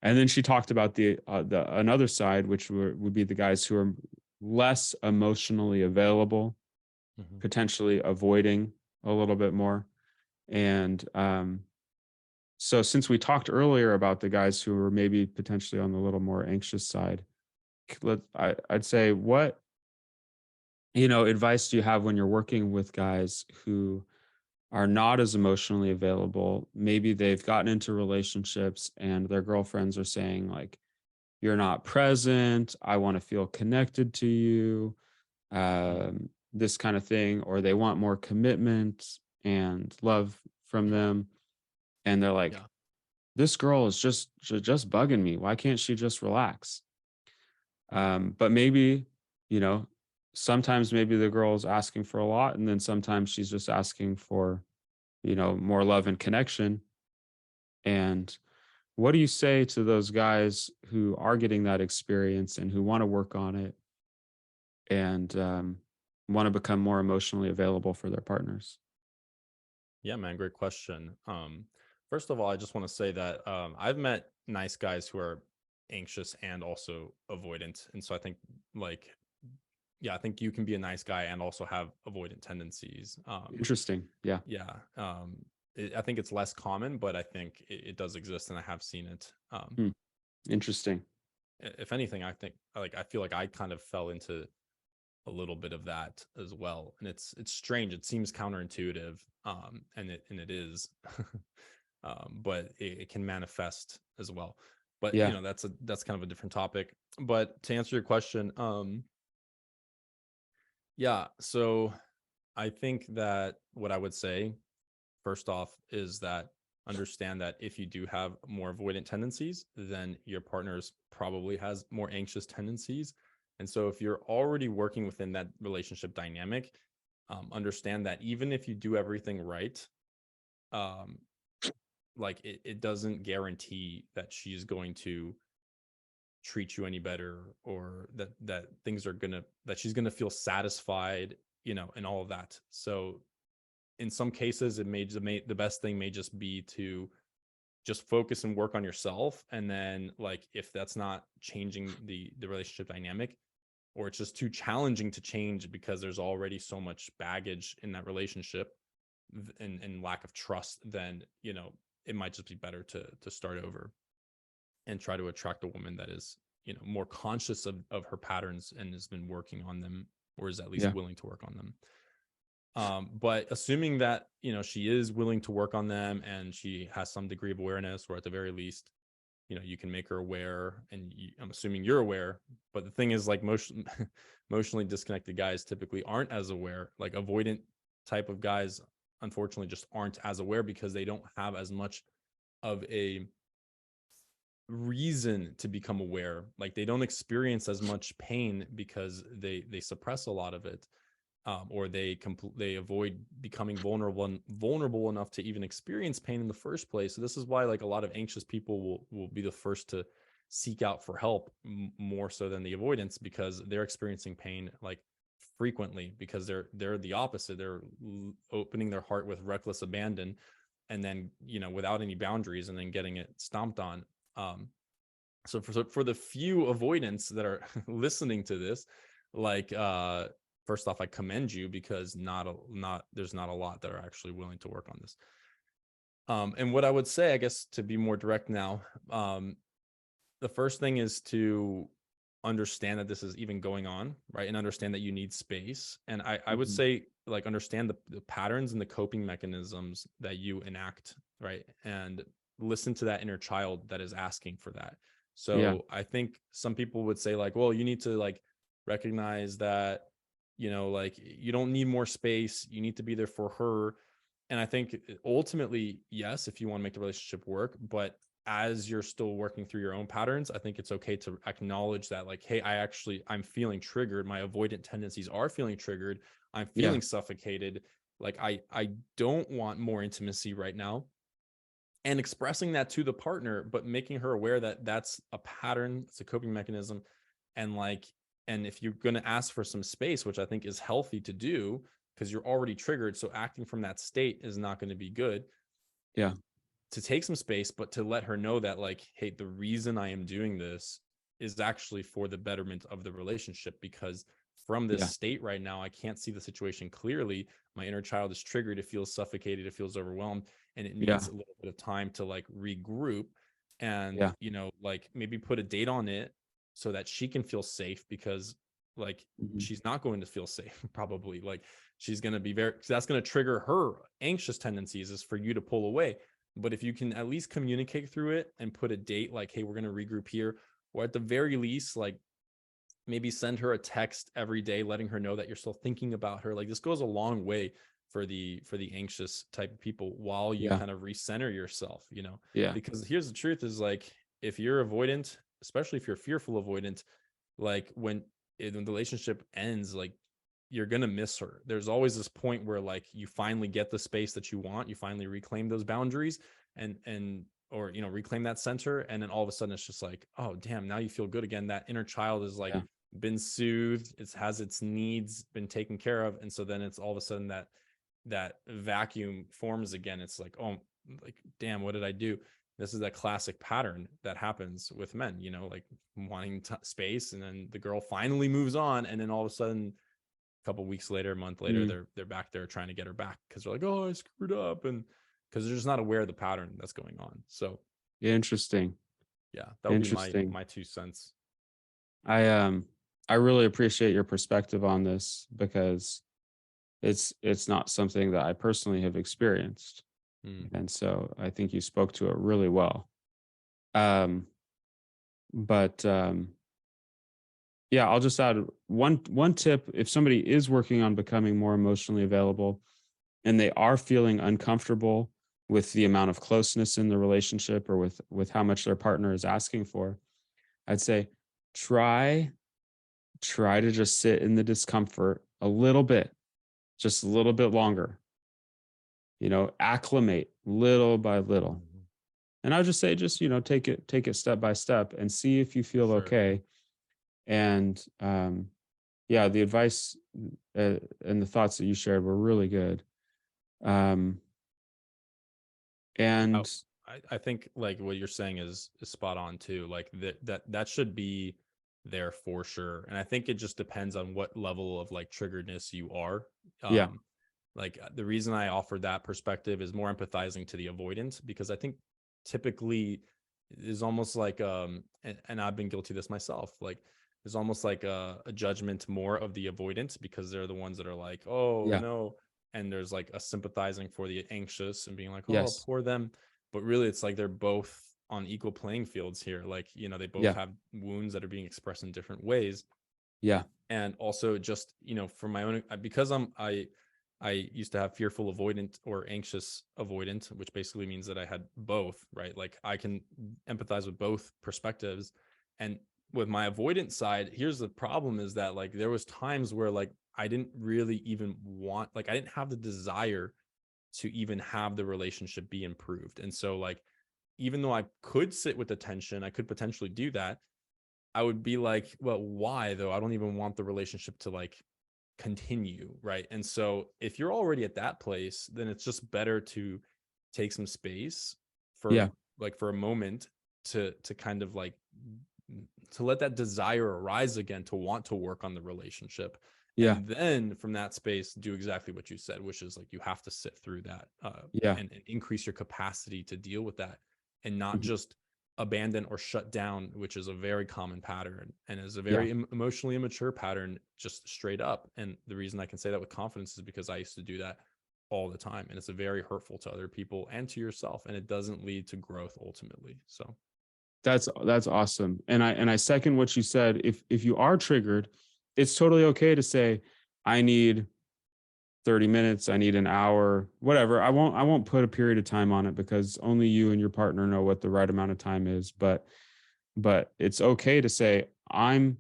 And then she talked about the another side, which would be the guys who are less emotionally available, Mm-hmm. potentially avoiding a little bit more. And so, since we talked earlier about the guys who are maybe potentially on the little more anxious side, I'd say, what advice do you have when you're working with guys who are not as emotionally available? Maybe they've gotten into relationships and their girlfriends are saying like, "You're not present. I want to feel connected to you." Mm. This kind of thing, or they want more commitment and love from them, and they're like, Yeah. "This girl is just bugging me. Why can't she just relax?" Mm. But maybe, you know, sometimes maybe the girl is asking for a lot, and then sometimes she's just asking for, more love and connection. And what do you say to those guys who are getting that experience and who want to work on it and want to become more emotionally available for their partners? Yeah, man, great question. First of all, I just want to say that I've met nice guys who are anxious and also avoidant, and so I think like yeah, I think you can be a nice guy and also have avoidant tendencies. Interesting. Yeah. Yeah, I think it's less common, but I think it does exist, and I have seen it. Hmm. Interesting. If anything, I think like I feel like I kind of fell into a little bit of that as well, and it's strange. It seems counterintuitive, and it is, but it can manifest as well. But Yeah. that's kind of a different topic. But to answer your question, yeah. So I think that what I would say first off is that understand that if you do have more avoidant tendencies, then your partner's probably has more anxious tendencies. And so if you're already working within that relationship dynamic, understand that even if you do everything right, um, like it doesn't guarantee that she's going to treat you any better, or that things are gonna that she's gonna feel satisfied, and all of that. So in some cases, the best thing may just be to just focus and work on yourself, and then like if that's not changing the relationship dynamic, or it's just too challenging to change because there's already so much baggage in that relationship, and lack of trust, then it might just be better to start over and try to attract a woman that is more conscious of her patterns and has been working on them, or is at least Yeah. willing to work on them. But assuming that she is willing to work on them and she has some degree of awareness, or at the very least you can make her aware, and I'm assuming you're aware. But the thing is, like, most emotionally disconnected guys typically aren't as aware. Like avoidant type of guys unfortunately just aren't as aware because they don't have as much of a reason to become aware. Like they don't experience as much pain because they suppress a lot of it, or they avoid becoming vulnerable enough to even experience pain in the first place. So this is why like a lot of anxious people will be the first to seek out for help, more so than the avoidance, because they're experiencing pain like frequently, because they're the opposite. They're opening their heart with reckless abandon, and then without any boundaries, and then getting it stomped on. So for the few avoidants that are listening to this, like first off, I commend you, because there's not a lot that are actually willing to work on this. And what I would say, I guess, to be more direct now, the first thing is to understand that this is even going on, right? And understand that you need space. And I would Mhm. say, like, understand the patterns and the coping mechanisms that you enact, right? And listen to that inner child that is asking for that. Yeah. So I think some people would say, like, well, you need to like recognize that, like, you don't need more space. You need to be there for her. And I think ultimately, yes, if you want to make the relationship work, but as you're still working through your own patterns, I think it's okay to acknowledge that, like, hey, I'm feeling triggered. My avoidant tendencies are feeling triggered. I'm Yeah. feeling suffocated. Like I don't want more intimacy right now. And expressing that to the partner, but making her aware that that's a pattern, it's a coping mechanism. And like, And if you're going to ask for some space, which I think is healthy to do because you're already triggered, so acting from that state is not going to be good. Yeah. To take some space, but to let her know that, like, hey, the reason I am doing this is actually for the betterment of the relationship, because from this Yeah. state right now, I can't see the situation clearly. My inner child is triggered. It feels suffocated. It feels overwhelmed. And it Yeah. needs a little bit of time to like regroup and, Yeah. like maybe put a date on it so that she can feel safe, because like Mhm. she's not going to feel safe probably. Like she's going to be that's going to trigger her anxious tendencies, is for you to pull away. But if you can at least communicate through it and put a date like, hey, we're going to regroup here, or at the very least, like maybe send her a text every day letting her know that you're still thinking about her. Like this goes a long way for the anxious type of people, while you Yeah. kind of recenter yourself, Yeah. because here's the truth is, like, if you're avoidant, especially if you're fearful avoidant, like when the relationship ends, like you're going to miss her. There's always this point where like you finally get the space that you want, you finally reclaim those boundaries and or reclaim that center, and then all of a sudden it's just like, oh damn, now you feel good again. That inner child is like Yeah. been soothed, it has its needs been taken care of, and so then it's all of a sudden that vacuum forms again. It's like, oh, like damn, what did I do? This is that classic pattern that happens with men, like wanting space, and then the girl finally moves on, and then all of a sudden a couple weeks later, a month later, Mm. they're back there trying to get her back, because they're like, oh, I screwed up, and because they're just not aware of the pattern that's going on. So Interesting. yeah, that would be my Interesting. my 2 cents. I really appreciate your perspective on this, because it's not something that I personally have experienced. Mm. And so I think you spoke to it really well. Um, but yeah, I'll just add one tip. If somebody is working on becoming more emotionally available and they are feeling uncomfortable with the amount of closeness in the relationship, or with how much their partner is asking for, I'd say try try to just sit in the discomfort a little bit, just a little bit longer. Acclimate little by little. Mhm. And I would just say, just take it step by step and see if you feel Sure. okay. And yeah, the advice and the thoughts that you shared were really good. Um, Yeah, and I think like what you're saying is spot on too. Like that should be there for sure. And I think it just depends on what level of like triggeredness you are. yeah, Um, like the reason I offered that perspective is more empathizing to the avoidance, because I think typically is almost like and I've been guilty of this myself. Like there's almost like a judgment more of the avoidance, because they're the ones that are like, oh yeah, no. And there's like a sympathizing for the anxious and being like, oh, yes, poor them. But really it's like they're both on equal playing fields here. Like, they both yeah, have wounds that are being expressed in different ways. yeah, And also just, for my own, because I used to have fearful avoidant or anxious avoidant, which basically means that I had both, right? Like I can empathize with both perspectives. And with my avoidant side, here's the problem, is that like there was times where like I didn't really even want, like I didn't have the desire to even have the relationship be improved. And so like, even though I could sit with the tension, I could potentially do that. I would be like, well, why though? I don't even want the relationship to like continue, right? And so if you're already at that place, then it's just better to take some space for yeah, for a moment to kind of like to let that desire arise again, to want to work on the relationship. yeah, And then from that space, do exactly what you said, which is like you have to sit through that yeah, and increase your capacity to deal with that, and not mhm, just abandon or shut down, which is a very common pattern and is a yeah, very emotionally immature pattern, just straight up. And the reason I can say that with confidence is because I used to do that all the time, and it's a very hurtful to other people and to yourself, and it doesn't lead to growth ultimately. So that's awesome. And I second what you said. If you are triggered, it's totally okay to say, I need 30 minutes, I need an hour, whatever. I won't put a period of time on it, because only you and your partner know what the right amount of time is. But it's okay to say, I'm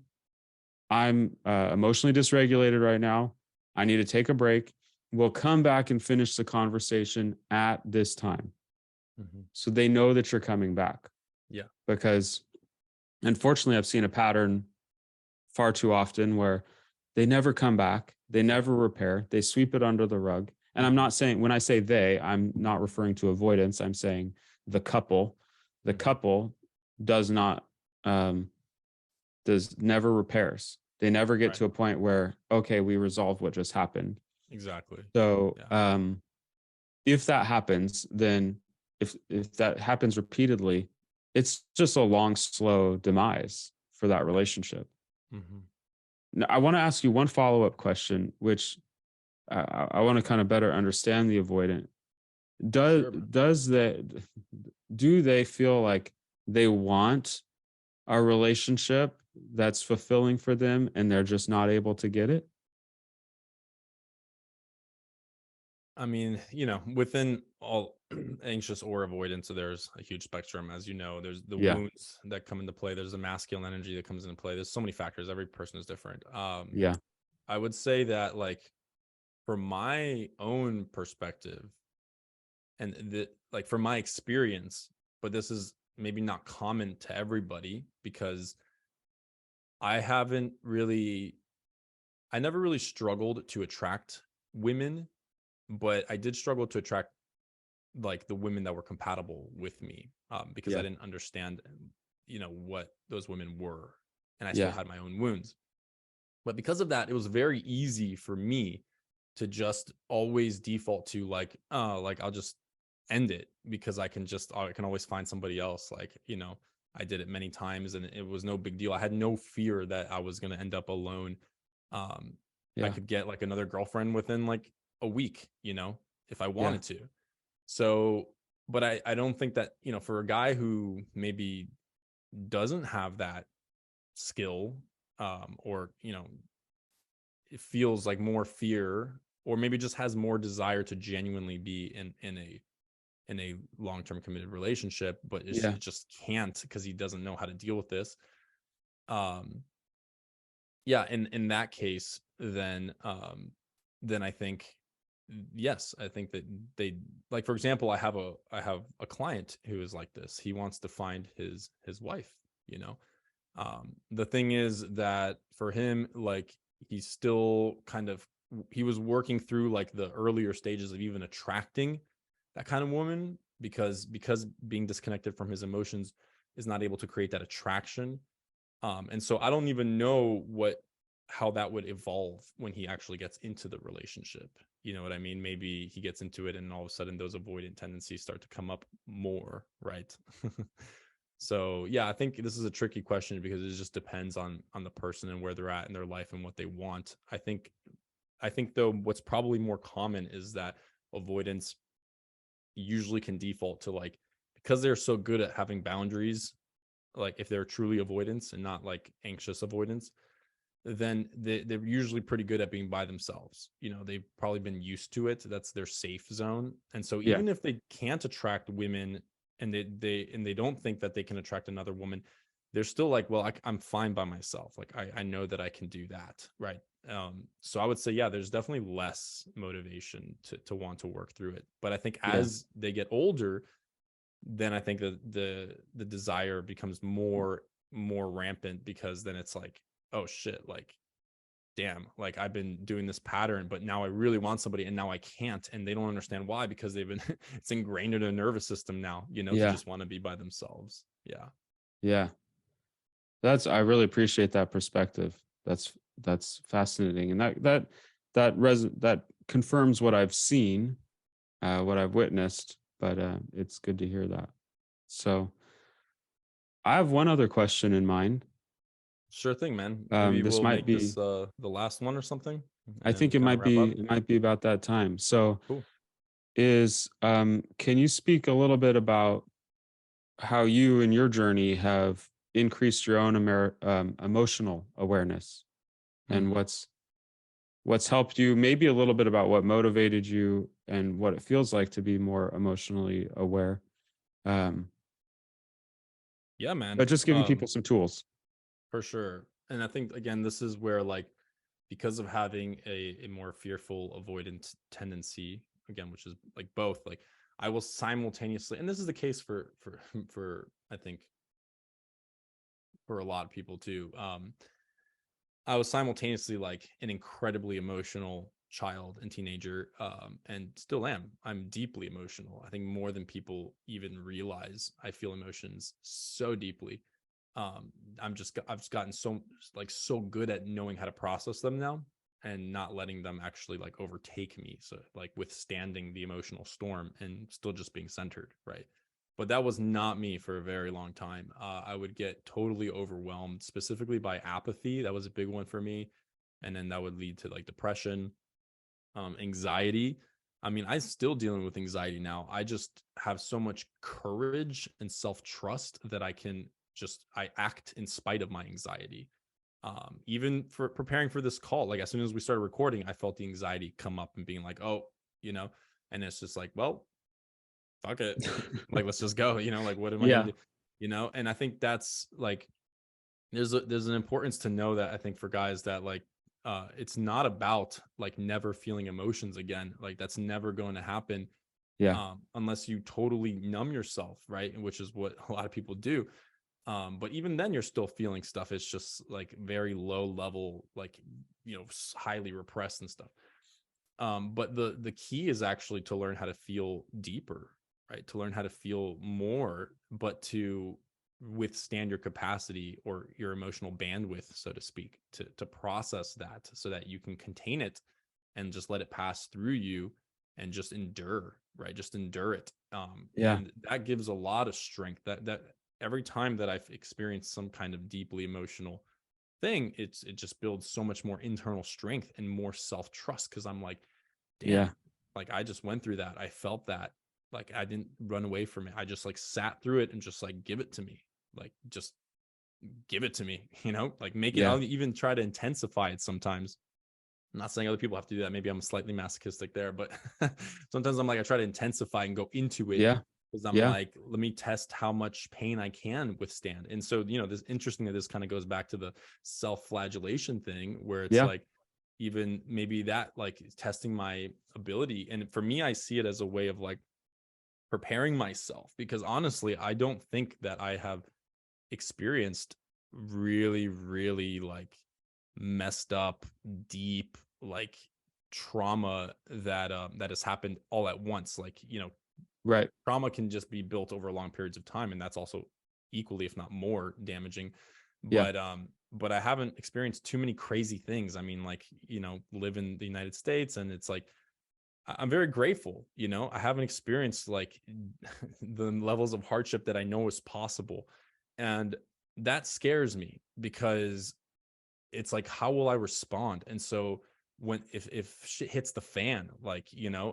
emotionally dysregulated right now. I need to take a break. We'll come back and finish the conversation at this time. mhm. So they know that you're coming back. Yeah. Because unfortunately, I've seen a pattern far too often where they never come back, they never repair, they sweep it under the rug. And I'm not saying, when I say they, I'm not referring to avoidance. I'm saying the couple. The Mhm. couple does not, does never repairs. They never get Right. to a point where, okay, we resolve what just happened. Exactly. So, Yeah. if that happens, then if that happens repeatedly, it's just a long, slow demise for that Yeah. relationship. Hmm. Now, I want to ask you one follow up question, which I want to kind of better understand the avoidant. Does Sure, man. does that do they feel like they want a relationship that's fulfilling for them and they're just not able to get it? I mean, within all anxious or avoidance, so there's a huge spectrum, as you know. There's the Yeah, wounds that come into play. There's the masculine energy that comes into play. There's so many factors. Every person is different. yeah, I would say that, like, from my own perspective, and like from my experience, but this is maybe not common to everybody because I haven't really, I never really struggled to attract women, but I did struggle to attract like the women that were compatible with me, because I yeah, didn't understand, what those women were, and I still yeah, had my own wounds. But because of that, it was very easy for me to just always default to, like, oh, like, I'll just end it because I can always find somebody else. Like, I did it many times and it was no big deal. I had no fear that I was going to end up alone. Um, I yeah, could get like another girlfriend within like a week, if I yeah, wanted to. So, but I don't think that, for a guy who maybe doesn't have that skill, or, it feels like more fear, or maybe just has more desire to genuinely be in a long-term committed relationship, but yeah, it just can't because he doesn't know how to deal with this. Um, yeah, in that case, then I think, yes, I think that they, like, for example, I have a client who is like this. He wants to find his wife, you know. The thing is that for him, like, he's still kind of, he was working through like the earlier stages of even attracting that kind of woman, because being disconnected from his emotions is not able to create that attraction. And so I don't even know how that would evolve when he actually gets into the relationship. You know what I mean? Maybe he gets into it and all of a sudden those avoidant tendencies start to come up more, right? So yeah, I think this is a tricky question because it just depends on the person and where they're at in their life and what they want. I think though what's probably more common is that avoidance usually can default to, like, because they're so good at having boundaries, like if they're truly avoidance and not like anxious avoidance, then they're usually pretty good at being by themselves. They've probably been used to it. That's their safe zone. And so yeah, even if they can't attract women, and they don't think that they can attract another woman, they're still like, well, I'm fine by myself. Like, I know that I can do that. Right. So I would say, yeah, there's definitely less motivation to want to work through it. But I think yeah, as they get older, then I think that the desire becomes more rampant, because then it's like, oh shit, like, damn, like, I've been doing this pattern, but now I really want somebody and now I can't, and they don't understand why, because they've been it's ingrained in their nervous system now, to yeah, just want to be by themselves. Yeah. yeah. I really appreciate that perspective. That's fascinating, and that confirms what I've seen, what I've witnessed. But it's good to hear that. So I have one other question in mind. Sure thing, man. Maybe This we'll might make this be. the last one or something, I think and kind of wrap up. it might be about that time. So Cool. can you speak a little bit about how you and your journey have increased your own emotional awareness and Hmm. what's helped you, maybe a little bit about what motivated you and what it feels like to be more emotionally aware, um, Yeah, man. but just giving people some tools. For sure. And I think, again, this is where, like, because of having a more fearful avoidant tendency, again, which is like both, like, I will simultaneously, and this is the case for I think for a lot of people too. I was simultaneously like an incredibly emotional child and teenager, and still am. I'm deeply emotional. I think more than people even realize. I feel emotions so deeply. um I've just gotten so good at knowing how to process them now, and not letting them actually like overtake me, so like withstanding the emotional storm and still just being centered, right? But that was not me for a very long time. I would get totally overwhelmed, specifically by apathy. That was a big one for me, and then that would lead to like depression, anxiety. I mean, I'm still dealing with anxiety now. I just have so much courage and self trust that I act in spite of my anxiety. Even for preparing for this call, like as soon as we started recording, I felt the anxiety come up and being like, oh, you know, and it's just like, well, fuck it. Like, let's just go, like, what am I going Yeah. to do? And I think that's like, there's an importance to know that, I think, for guys, that like, it's not about like never feeling emotions again. Like that's never going to happen, Yeah. unless you totally numb yourself, right? And which is what a lot of people do. But even then you're still feeling stuff. It's just like very low level, like, highly repressed and stuff. But the key is actually to learn how to feel deeper, right? To learn how to feel more, but to withstand your capacity or your emotional bandwidth, so to speak, to process that so that you can contain it and just let it pass through you and just endure, right? Just endure it. Yeah. And that gives a lot of strength. That every time that I've experienced some kind of deeply emotional thing, it just builds so much more internal strength and more self-trust, because I'm like, Yeah. damn, like I just went through that. I felt that. Like I didn't run away from it. I just like sat through it and just like give it to me. Like just give it to me, like make it. Yeah. I'll even try to intensify it sometimes. I'm not saying other people have to do that. Maybe I'm slightly masochistic there, but sometimes I'm like, I try to intensify and go into it, Yeah. because I'm Yeah. like, let me test how much pain I can withstand. And so, this interesting that this kind of goes back to the self-flagellation thing, where it's Yeah. like, even maybe that like testing my ability. And for me, I see it as a way of like preparing myself, because honestly, I don't think that I have experienced really, really like messed up, deep, like trauma that has happened all at once. Like, Right. trauma can just be built over long periods of time, and that's also equally, if not more, damaging. Yeah. But I haven't experienced too many crazy things. I mean, like, live in the United States, and it's like, I'm very grateful. I haven't experienced like the levels of hardship that I know is possible. And that scares me, because it's like, how will I respond? And so when if shit hits the fan, like,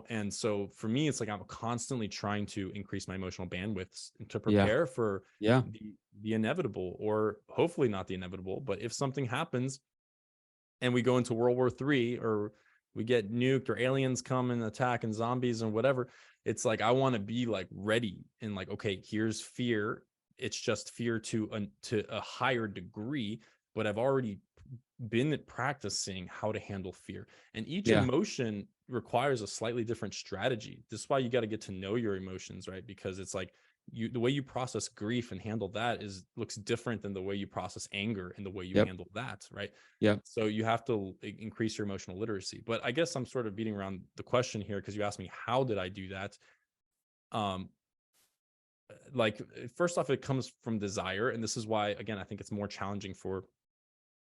and so for me, it's like I'm constantly trying to increase my emotional bandwidth and to Yeah. prepare for Yeah. the inevitable, or hopefully not the inevitable, but if something happens and we go into World War III, or we get nuked, or aliens come and attack, and zombies and whatever, it's like I want to be like ready, and like, okay, here's fear. It's just fear to a higher degree, but I've already been practicing how to handle fear. And each Yeah. emotion requires a slightly different strategy. This is why you got to get to know your emotions, right? Because it's like, the way you process grief and handle that looks different than the way you process anger and the way you Yep. handle that, right? Yep. So you have to increase your emotional literacy. But I guess I'm sort of beating around the question here, because you asked me, how did I do that? um like, first off, it comes from desire, and this is why, again, I think it's more challenging for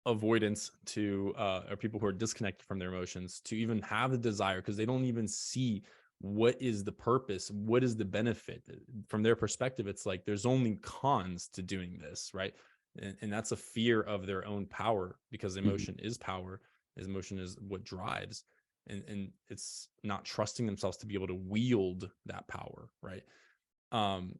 avoidance to or people who are disconnected from their emotions to even have the desire, because they don't even see what is the purpose, what is the benefit. From their perspective, it's like there's only cons to doing this, right? And that's a fear of their own power, because Mhm. emotion is power. Emotion is what drives, and it's not trusting themselves to be able to wield that power, right? um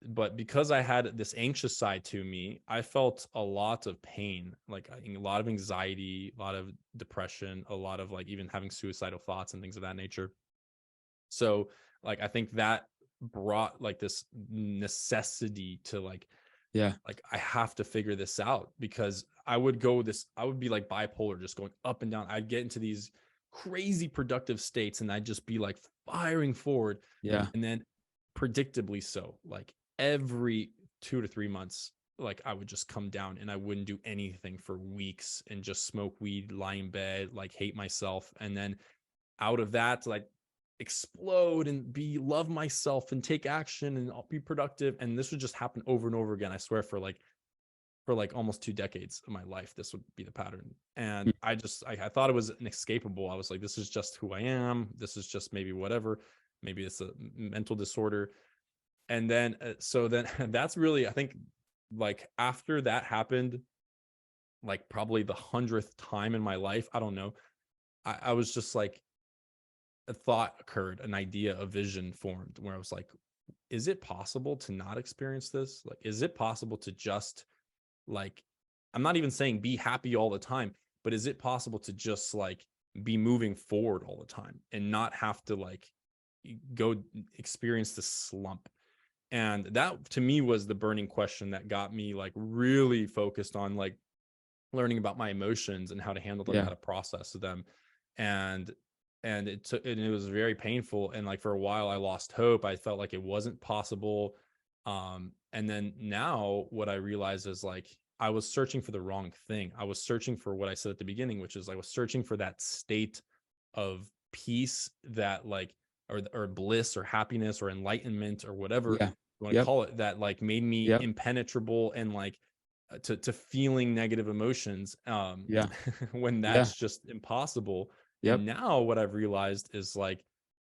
but because I had this anxious side to me, I felt a lot of pain, like a lot of anxiety, a lot of depression, a lot of like even having suicidal thoughts and things of that nature. So, like, I think that brought like this necessity to Yeah. like I have to figure this out, because I would be like bipolar, just going up and down. I'd get into these crazy productive states, and I'd just be like firing forward. Yeah. And then predictably so, like every 2 to 3 months, like I would just come down and I wouldn't do anything for weeks and just smoke weed, lie in bed, like hate myself. And then out of that, like explode and love myself and take action and I'll be productive. And this would just happen over and over again. I swear for like almost 2 decades of my life, this would be the pattern. And I thought it was inescapable. I was like, this is just who I am. This is just maybe whatever. Maybe it's a mental disorder. And then, so then that's really, I think, like after that happened, like probably the 100th time in my life, I don't know. I was just like, a thought occurred, an idea, a vision formed where I was like, is it possible to not experience this? Like, is it possible to just like, I'm not even saying be happy all the time, but is it possible to just like be moving forward all the time and not have to like go experience this slump? And that to me was the burning question that got me like really focused on like learning about my emotions and how to handle them, how to process them. And it was very painful. And like for a while I lost hope. I felt like it wasn't possible. And then now what I realized is like I was searching for the wrong thing. I was searching for what I said at the beginning, which is I was searching for that state of peace that like or bliss or happiness or enlightenment or whatever Yeah. you want to call it, that like made me impenetrable and like to feeling negative emotions Yeah. when Yeah. that's just impossible. Yep. And now what I've realized is like,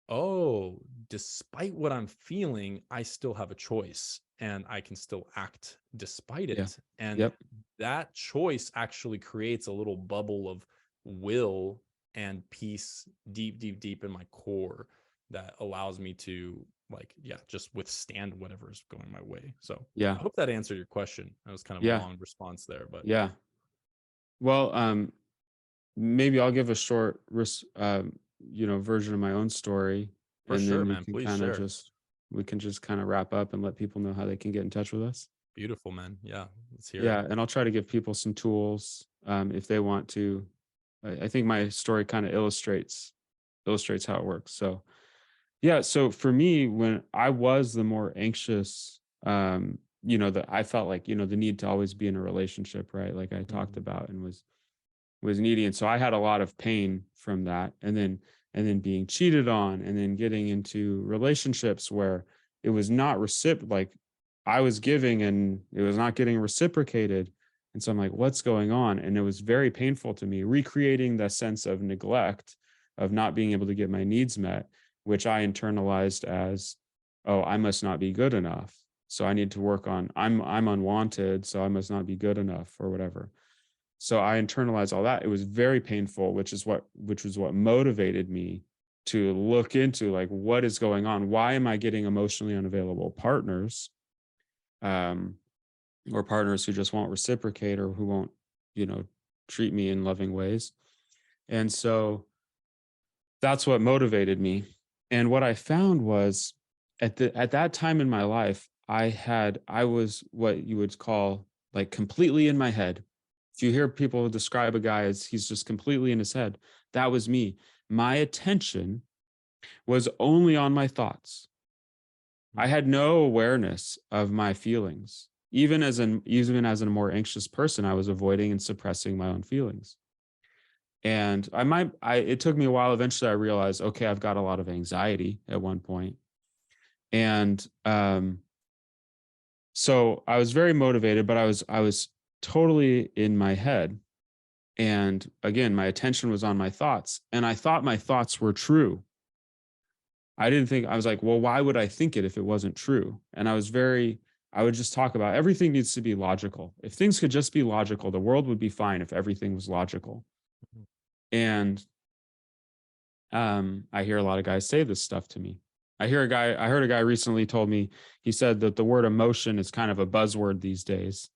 oh, despite what I'm feeling, I still have a choice and I can still act despite Yeah. it. And Yep. that choice actually creates a little bubble of will and peace deep, deep, deep in my core that allows me to like, yeah, just withstand whatever is going my way. So Yeah. I hope that answered your question. That was kind of a Yeah. long response there, but Yeah. Well, maybe I'll give a short, version of my own story, for and then sure, man, please share. we can just kind of wrap up and let people know how they can get in touch with us. Beautiful, man. Yeah, let's hear it. Yeah, and I'll try to give people some tools if they want to. I think my story kind of illustrates how it works. So yeah, so for me, when I was the more anxious, that I felt like the need to always be in a relationship, right? Like I talked Mhm. about, and was needy, and so I had a lot of pain from that, and then being cheated on, and then getting into relationships where it was not like I was giving and it was not getting reciprocated. And so I'm like, what's going on? And it was very painful to me, recreating the sense of neglect, of not being able to get my needs met, which I internalized as, oh, I must not be good enough, so I need to work on, I'm unwanted, so I must not be good enough or whatever. So I internalized all that. It was very painful, which was what motivated me to look into like what is going on. Why am I getting emotionally unavailable partners, um, or partners who just won't reciprocate or who won't, you know, treat me in loving ways? And so that's what motivated me. And what I found was at that time in my life, I was what you would call like completely in my head. If you hear people describe a guy as he's just completely in his head, that was me. My attention was only on my thoughts. I Mhm. had no awareness of my feelings. Even as a more anxious person, I was avoiding and suppressing my own feelings. And it took me a while. Eventually I realized, okay, I've got a lot of anxiety at one point. And so I was very motivated, but I was totally in my head. And again, my attention was on my thoughts, and I thought my thoughts were true. I didn't think, I was like, well, why would I think it if it wasn't true? And I would just talk about everything needs to be logical. If things could just be logical, the world would be fine if everything was logical. Mhm. And I hear a lot of guys say this stuff to me. I heard a guy recently told me, he said that the word emotion is kind of a buzzword these days.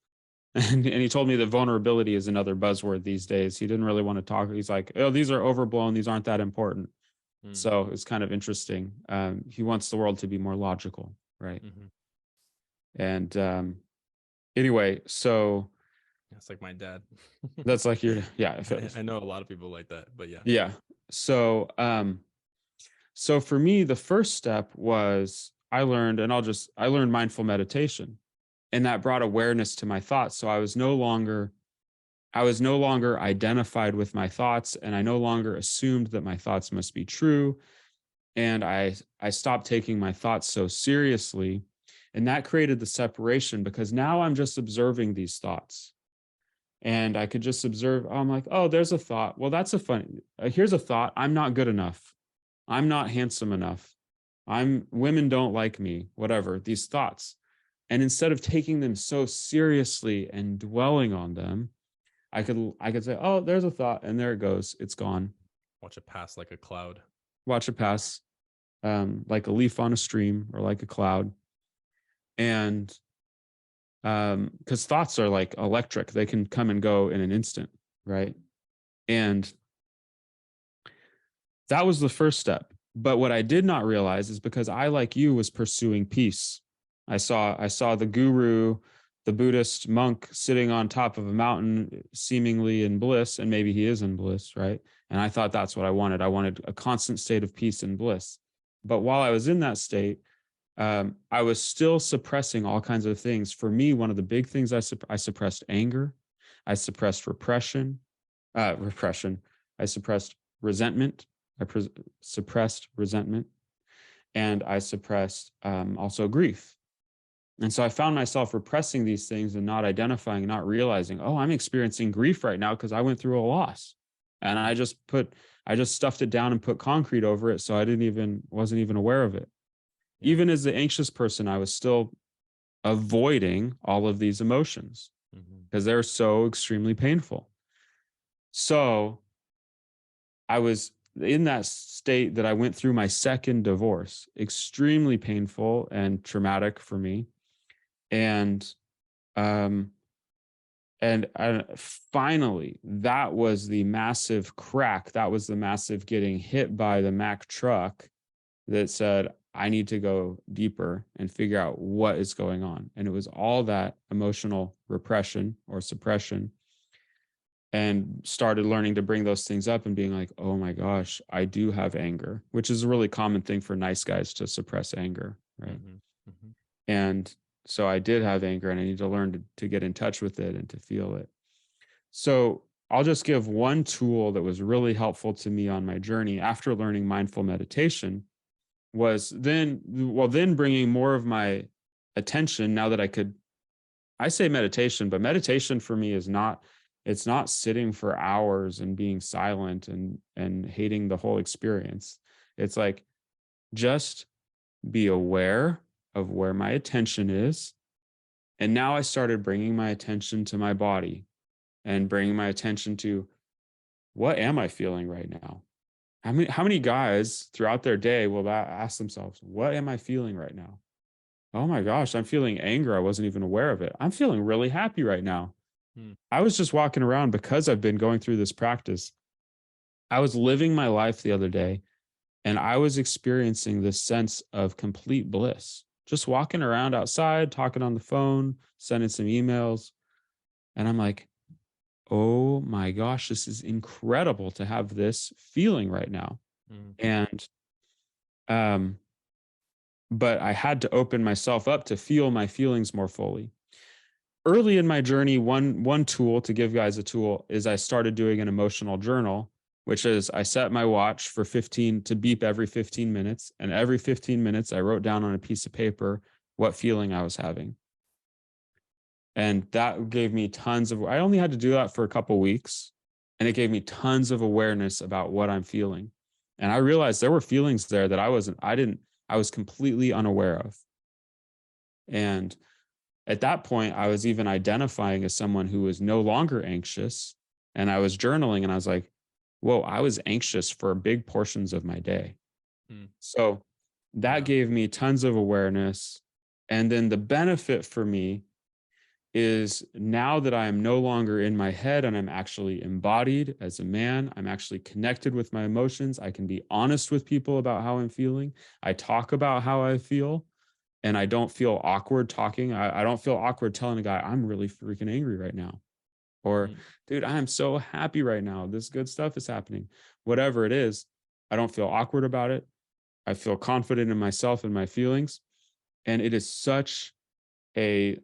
And he told me that vulnerability is another buzzword these days. He didn't really want to talk. He's like, oh, these are overblown. These aren't that important. Mm. So it's kind of interesting. He wants the world to be more logical, right? Mhm. And anyway, so That's like my dad. that's like your, yeah, I know a lot of people like that, but yeah. yeah. So so for me, the first step was I learned mindful meditation. And that brought awareness to my thoughts. So I was no longer identified with my thoughts, and I no longer assumed that my thoughts must be true. And I stopped taking my thoughts so seriously. And that created the separation, because now I'm just observing these thoughts. And I could just observe, oh, I'm like, oh, there's a thought. Well, that's a fun, here's a thought. I'm not good enough. I'm not handsome enough. Women don't like me, whatever, these thoughts. And instead of taking them so seriously and dwelling on them, I could say, oh, there's a thought, and there it goes. It's gone. Watch it pass like a cloud. Watch it pass, like a leaf on a stream or like a cloud. And because thoughts are like electric, they can come and go in an instant, right? And that was the first step. But what I did not realize is, because I, like you, was pursuing peace. I saw the guru, the Buddhist monk, sitting on top of a mountain, seemingly in bliss, and maybe he is in bliss, right? And I thought that's what I wanted. I wanted a constant state of peace and bliss. But while I was in that state, I was still suppressing all kinds of things. For me, one of the big things I suppressed anger, I suppressed repression. I suppressed resentment. Suppressed resentment, and I suppressed also grief. And so I found myself repressing these things and not identifying, not realizing, oh, I'm experiencing grief right now because I went through a loss. And I just stuffed it down and put concrete over it. So I wasn't even aware of it. Yeah. Even as the anxious person, I was still avoiding all of these emotions because they're so extremely painful. So I was in that state that I went through my second divorce, extremely painful and traumatic for me. And finally, that was the massive crack. That was the massive getting hit by the Mack truck that said, I need to go deeper and figure out what is going on. And it was all that emotional repression or suppression, and started learning to bring those things up and being like, oh my gosh, I do have anger, which is a really common thing for nice guys to suppress anger, right? And so I did have anger, and I need to learn to get in touch with it and to feel it. So I'll just give one tool that was really helpful to me on my journey after learning mindful meditation was then bringing more of my attention, now that I say meditation, but meditation for me is not, it's not sitting for hours and being silent and hating the whole experience. It's like, just be aware of where my attention is. And now I started bringing my attention to my body and bringing my attention to, what am I feeling right now? How many guys throughout their day will ask themselves, what am I feeling right now? Oh my gosh, I'm feeling anger. I wasn't even aware of it. I'm feeling really happy right now. I was just walking around, because I've been going through this practice. I was living my life the other day, and I was experiencing this sense of complete bliss, just walking around outside, talking on the phone, sending some emails. And I'm like, oh my gosh, this is incredible to have this feeling right now. And, but I had to open myself up to feel my feelings more fully. Early in my journey, one tool, to give guys a tool, is I started doing an emotional journal, which is I set my watch for 15 to beep every 15 minutes. And every 15 minutes, I wrote down on a piece of paper what feeling I was having. And that gave me I only had to do that for a couple weeks, and it gave me tons of awareness about what I'm feeling. And I realized there were feelings there that I was completely unaware of. And at that point, I was even identifying as someone who was no longer anxious. And I was journaling, and I was like, whoa, I was anxious for big portions of my day. So that gave me tons of awareness. And then the benefit for me is, now that I am no longer in my head and I'm actually embodied as a man, I'm actually connected with my emotions. I can be honest with people about how I'm feeling. I talk about how I feel. And I don't feel awkward talking. I don't feel awkward telling a guy, I'm really freaking angry right now. Or, dude, I am so happy right now. This good stuff is happening. Whatever it is, I don't feel awkward about it. I feel confident in myself and my feelings. And it is such a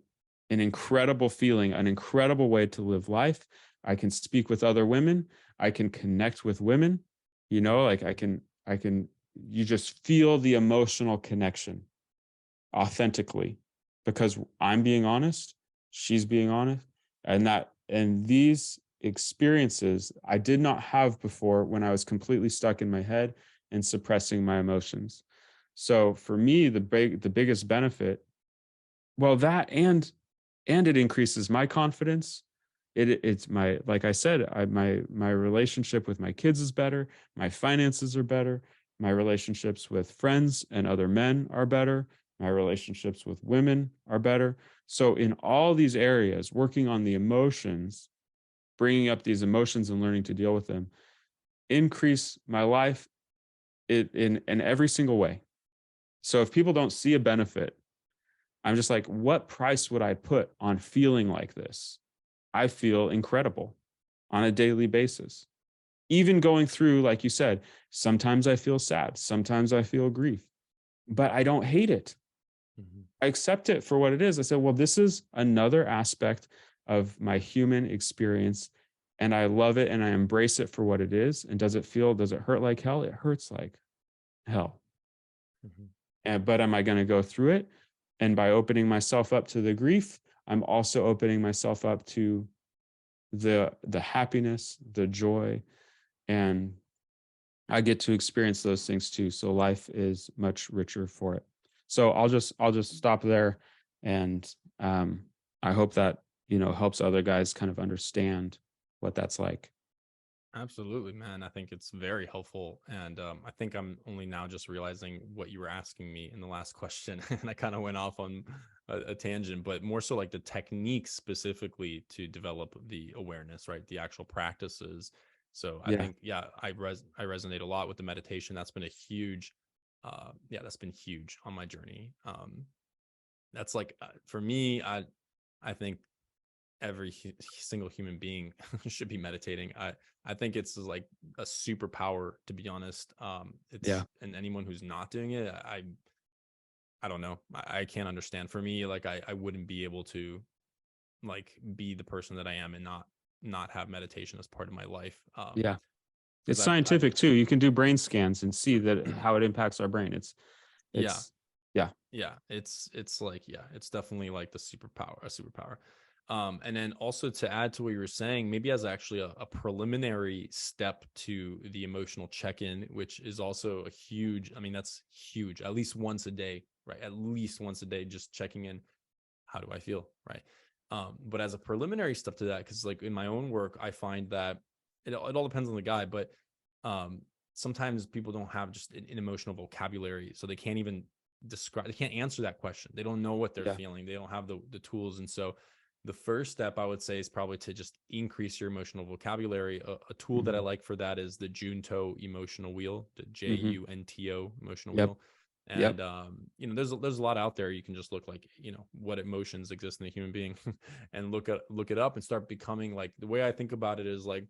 an incredible feeling, an incredible way to live life. I can speak with other women. I can connect with women, like you just feel the emotional connection authentically because I'm being honest, she's being honest. And these experiences I did not have before when I was completely stuck in my head and suppressing my emotions. So for me, the biggest benefit, well, that and it increases my confidence. It's my, like I said, my relationship with my kids is better. My finances are better. My relationships with friends and other men are better. My relationships with women are better. So in all these areas, working on the emotions, bringing up these emotions and learning to deal with them, increase my life in every single way. So if people don't see a benefit, I'm just like, what price would I put on feeling like this? I feel incredible on a daily basis. Even going through, like you said, sometimes I feel sad, sometimes I feel grief, but I don't hate it. Mhm. I accept it for what it is. I said, well, this is another aspect of my human experience, and I love it and I embrace it for what it is. And does it hurt like hell? It hurts like hell. Mhm. But am I going to go through it? And by opening myself up to the grief, I'm also opening myself up to the happiness, the joy, and I get to experience those things too. So life is much richer for it. So I'll just stop there, and I hope that helps other guys kind of understand what that's like. Absolutely, man. I think it's very helpful. And I think I'm only now just realizing what you were asking me in the last question. And I kind of went off on a tangent, but more so like the techniques specifically to develop the awareness, right? The actual practices. So I Yeah, think, yeah, I resonate a lot with the meditation. That's been a huge, that's been huge on my journey. That's like, for me, I think every single human being should be meditating. I think it's like a superpower, to be honest. yeah, And anyone who's not doing it, I don't know. I can't understand. For me, like I wouldn't be able to like be the person that I am and not have meditation as part of my life. yeah. Because It's I've scientific too. You can do brain scans and see that how it impacts our brain. yeah, It's yeah, yeah, it's like, yeah, it's definitely like a superpower. And then also to add to what you were saying, maybe as actually a preliminary step to the emotional check-in, which is also a huge, I mean, that's huge, at least once a day, right? At least once a day, just checking in, how do I feel, right? But as a preliminary step to that, because like in my own work, I find that it all depends on the guy, but um sometimes people don't have just an emotional vocabulary, so they can't even they can't answer that question. They don't know what they're yeah, feeling. They don't have the tools. And so the first step I would say is probably to just increase your emotional vocabulary. A tool that I hmm like for that is the Junto emotional wheel, the hmm Junto emotional yep, wheel. And yep, there's a lot out there. You can just look like, what emotions exist in a human being and look it up and start becoming, like, the way I think about it is like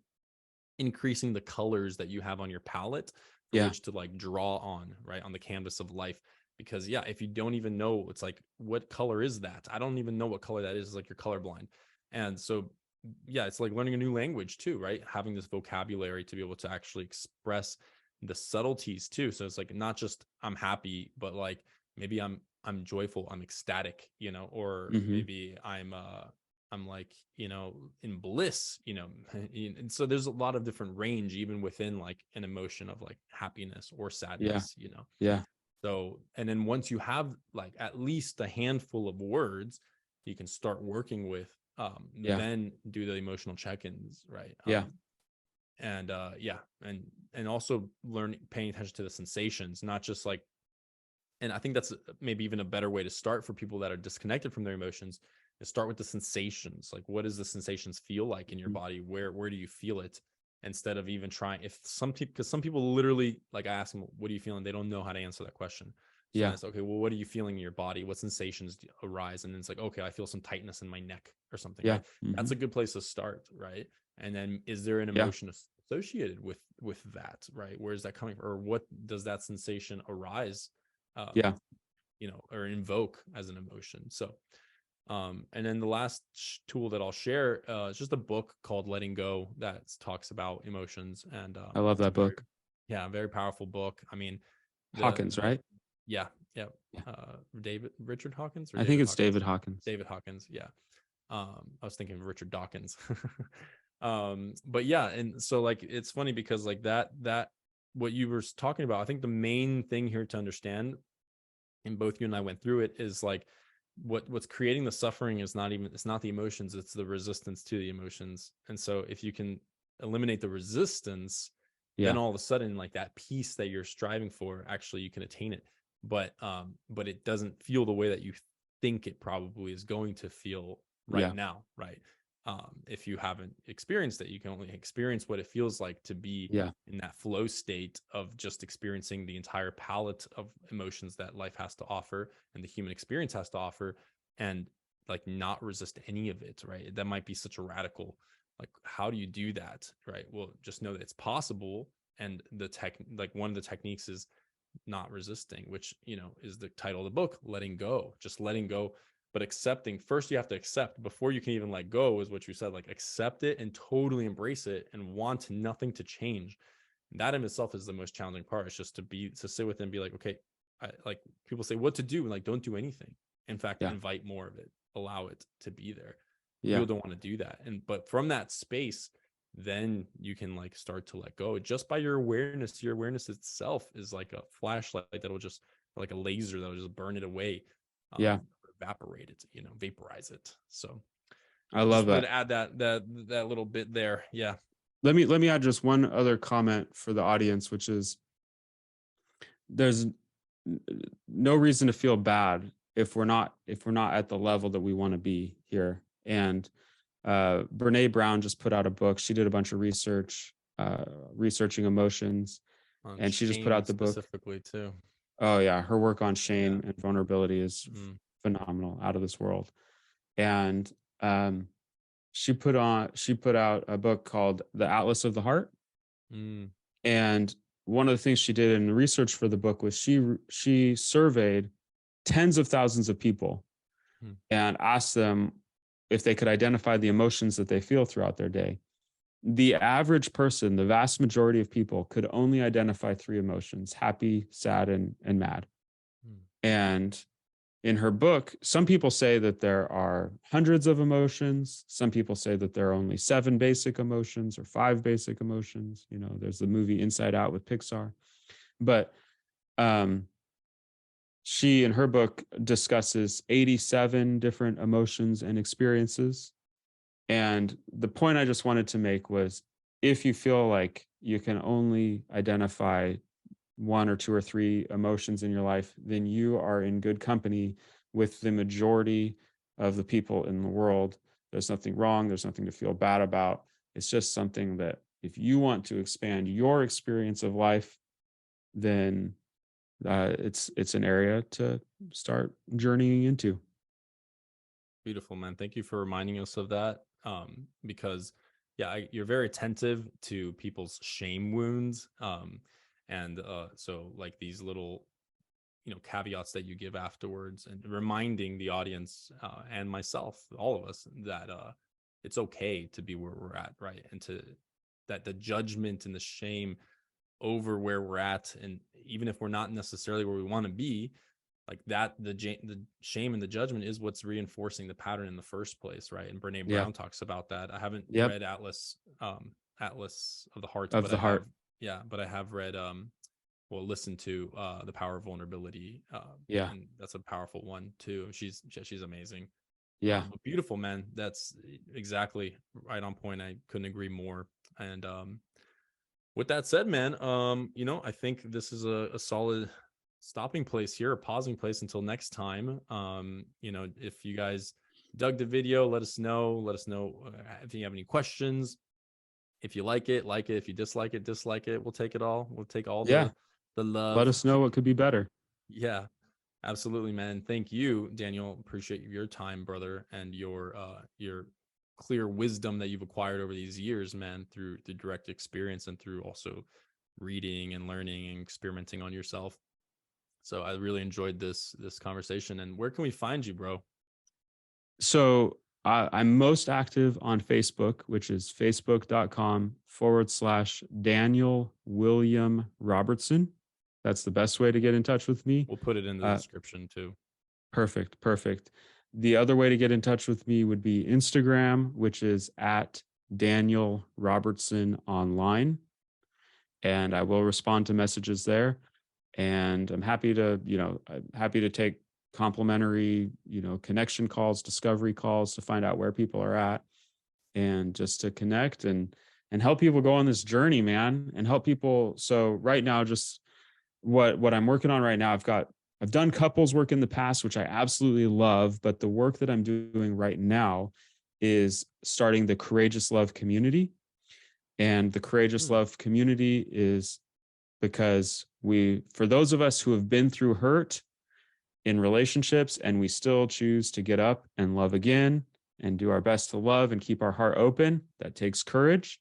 increasing the colors that you have on your palette for yeah, which to like draw on, right, on the canvas of life. Because yeah, if you don't even know, it's like, what color is that? I don't even know what color that is. It's like you're colorblind. And so yeah, it's like learning a new language too, right? Having this vocabulary to be able to actually express the subtleties too. So it's like not just I'm happy, but like maybe I'm joyful, I'm ecstatic, or hmm maybe I'm like, in bliss, and so there's a lot of different range even within like an emotion of like happiness or yeah, sadness. yeah, So, and then once you have like at least a handful of words you can start working with, yeah, then do the emotional check-ins, right? yeah, And yeah, and also paying attention to the sensations, not just like, and I think that's maybe even a better way to start for people that are disconnected from their emotions, is start with the sensations. Like, what does the sensations feel like in your mhm, body? Where do you feel it? Instead of even trying, if some people, because some people literally, like, I ask them, what are you feeling? They don't know how to answer that question. So then yeah, it's okay, well, what are you feeling in your body? What sensations arise? And then it's like, okay, I feel some tightness in my neck or something, yeah, right? hmm That's a good place to start, right? And then is there an yeah, emotion associated with that, right? Where is that coming from? Or what does that sensation arise, um, yeah, or invoke as an emotion? So And then the last tool that I'll share is just a book called Letting Go that talks about emotions. And I love it's a that very, book. yeah, very powerful book. I mean, Hawkins, right? yeah, yeah. Yeah. Richard Hawkins or I think David it's Hawkins? David Hawkins. David Hawkins. Yeah. I was thinking of Richard Dawkins. But yeah. And so like, it's funny because like that, what you were talking about, I think the main thing here to understand, and both you and I went through it, is like what's creating the suffering is not even, it's not the emotions, it's the resistance to the emotions. And so if you can eliminate the resistance, then Yeah. all of a sudden like that peace that you're striving for, actually you can attain it. But it doesn't feel the way that you think it probably is going to feel right Yeah. now, right? If you haven't experienced it, you can only experience what it feels like to be Yeah. in that flow state of just experiencing the entire palette of emotions that life has to offer and the human experience has to offer, and like not resist any of it, right? That might be such a radical, like, how do you do that, right? Well, just know that it's possible. And like one of the techniques is not resisting, which, is the title of the book, letting go, just letting go. But accepting first, you have to accept before you can even let go, is what you said, like accept it and totally embrace it and want nothing to change. And that in itself is the most challenging part. It's just to sit with it and be like, okay, like people say what to do, and like, don't do anything. In fact, Yeah. invite more of it, allow it to be there. Yeah. People don't want to do that. But from that space, then you can like start to let go just by your awareness. Your awareness itself is like a flashlight that'll just, like a laser that'll just burn it away, Yeah. evaporate it, vaporize it. So I just love wanted that. to add that little bit there. Yeah. Let me add just one other comment for the audience, which is there's no reason to feel bad if we're not at the level that we want to be here. And Brene Brown just put out a book. She did a bunch of research, researching emotions, On and she just put shame out the book. specifically too. Oh yeah, her work on Yeah. shame and vulnerability is Mm. phenomenal, out of this world. And she put out a book called The Atlas of the Heart. Mm. And one of the things she did in research for the book was she surveyed tens of thousands of people Mm. and asked them if they could identify the emotions that they feel throughout their day. The average person, the vast majority of people, could only identify three emotions: happy, sad, and mad. Mm. And in her book, some people say that there are hundreds of emotions. Some people say that there are only 7 basic emotions or 5 basic emotions. There's the movie Inside Out with Pixar. But um, she, in her book, discusses 87 different emotions and experiences. And the point I just wanted to make was, if you feel like you can only identify 1 or 2 or 3 emotions in your life, then you are in good company with the majority of the people in the world. There's nothing wrong. There's nothing to feel bad about. It's just something that if you want to expand your experience of life, then it's an area to start journeying into. Beautiful, man. Thank you for reminding us of that. Because yeah, you're very attentive to people's shame wounds. And so like these little, caveats that you give afterwards, and reminding the audience, and myself, all of us, that it's okay to be where we're at, right? And to that the judgment and the shame over where we're at, and even if we're not necessarily where we want to be, like that the shame and the judgment is what's reinforcing the pattern in the first place, right? And Brene Yeah. Brown talks about that. I haven't Yep. read Atlas of the Heart, Of but the heart. I have read well, listen to The Power of Vulnerability, Yeah. and that's a powerful one too. She's amazing. Yeah. But beautiful, man. That's exactly right on point. I couldn't agree more. And with that said, man, I think this is a solid stopping place here, a pausing place until next time. If you guys dug the video, let us know. Let us know if you have any questions. If you like it, like it. If you dislike it, dislike it. We'll take it all. We'll take all Yeah. the Let love. us know what could be better. Yeah, absolutely, man. Thank you, Daniel. Appreciate your time, brother, and your clear wisdom that you've acquired over these years, man, through the direct experience and through also reading and learning and experimenting on yourself. So I really enjoyed this conversation. And where can we find you, bro? So I'm most active on Facebook, which is facebook.com/Daniel William Robertson. That's the best way to get in touch with me. We'll put it in the Uh, description too. Perfect. Perfect. The other way to get in touch with me would be Instagram, which is at Daniel Robertson Online. And I will respond to messages there. And I'm happy to, I'm happy to take complimentary, connection calls, discovery calls to find out where people are at and just to connect and help people go on this journey, man, and help people. So right now, just what I'm working on right now, I've done couples work in the past, which I absolutely love, but the work that I'm doing right now is starting the Courageous Love community. And the Courageous Hmm. Love community is because for those of us who have been through hurt in relationships and we still choose to get up and love again and do our best to love and keep our heart open, that takes courage.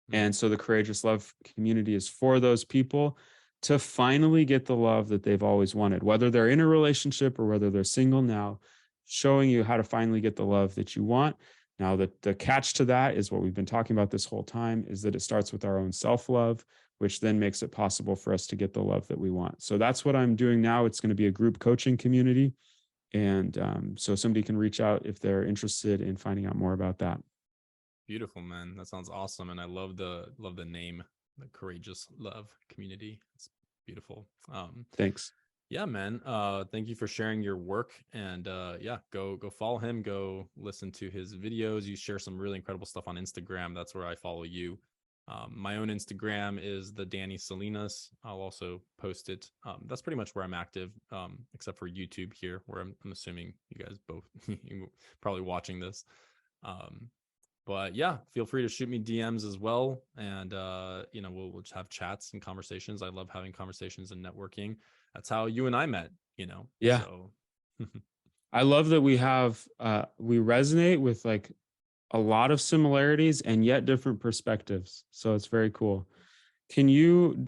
Hmm. And so the Courageous Love community is for those people to finally get the love that they've always wanted, whether they're in a relationship or whether they're single now, showing you how to finally get the love that you want. Now, the catch to that is what we've been talking about this whole time, is that it starts with our own self-love, which then makes it possible for us to get the love that we want. So that's what I'm doing now. It's going to be a group coaching community. And so somebody can reach out if they're interested in finding out more about that. Beautiful, man. That sounds awesome, and I love the name, the Courageous Love Community. It's beautiful. Thanks. Yeah, man. Thank you for sharing your work, and yeah, go follow him. Go listen to his videos. You share some really incredible stuff on Instagram. That's where I follow you. My own Instagram is the Danny Salinas. I'll also post it. That's pretty much where I'm active, except for YouTube here, where I'm assuming you guys both you probably watching this. Um, but yeah, feel free to shoot me DMs as well, and we'll just have chats and conversations. I love having conversations and networking. That's how you and I met. Yeah. So I love that we resonate with like a lot of similarities and yet different perspectives. So it's very cool. Can you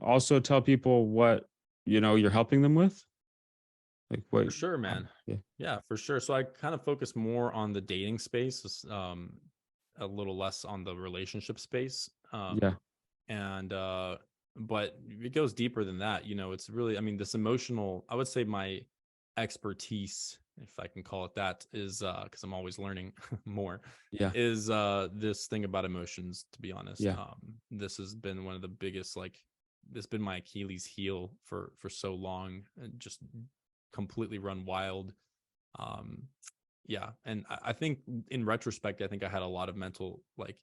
also tell people what you're helping them with? Like for what? sure, man. Yeah. Yeah, for sure. So I kind of focus more on the dating space, a little less on the relationship space. Yeah. And But it goes deeper than that. It's really, I mean, this emotional, I would say my expertise, if I can call it that, is because I'm always learning more, Yeah. is this thing about emotions, to be honest. Yeah. This has been one of the biggest, like, this has been my Achilles heel for so long, and just completely run wild. um yeah, and I think in retrospect, I think I had a lot of mental, like,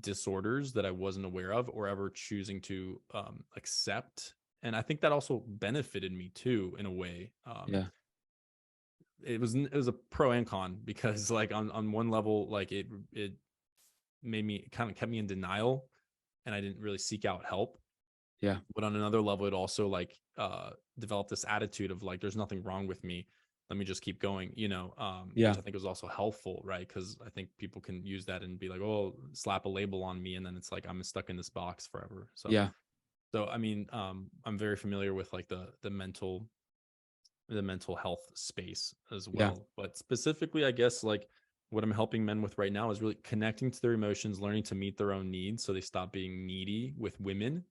disorders that I wasn't aware of or ever choosing to accept. And I think that also benefited me too, in a way. Yeah. It was a pro and con, because like on one level, like it made me, kind of kept me in denial, and I didn't really seek out help. Yeah. But on another level, it also, like, developed this attitude of, like, there's nothing wrong with me, let me just keep going, which Yeah. I think was also helpful, right? Because I think people can use that and be like, oh, slap a label on me, and then it's like I'm stuck in this box forever. so Yeah. so I mean, I'm very familiar with, like, the mental health space as Yeah. well. But specifically, I guess, like, what I'm helping men with right now is really connecting to their emotions, learning to meet their own needs so they stop being needy with women.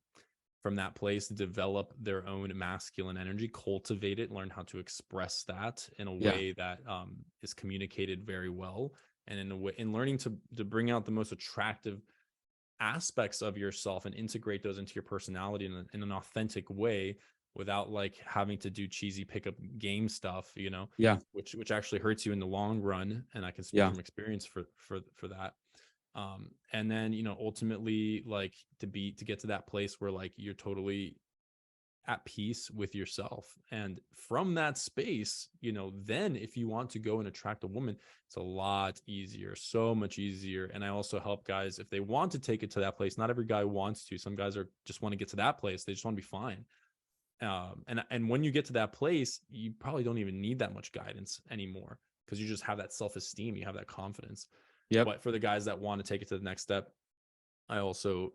From that place, develop their own masculine energy, cultivate it, learn how to express that in a Yeah. way that is communicated very well, and in a way, in learning to bring out the most attractive aspects of yourself and integrate those into your personality in an authentic way, without, like, having to do cheesy pickup game stuff, Yeah. which actually hurts you in the long run. And I can speak Yeah. from experience for that. And then, ultimately, like, to get to that place where, like, you're totally at peace with yourself. And from that space, then if you want to go and attract a woman, it's a lot easier, so much easier. And I also help guys, if they want to take it to that place. Not every guy wants to. Some guys are just want to get to that place, they just want to be fine. And when you get to that place, you probably don't even need that much guidance anymore, because you just have that self-esteem, you have that confidence. Yep. But for the guys that want to take it to the next step, I also,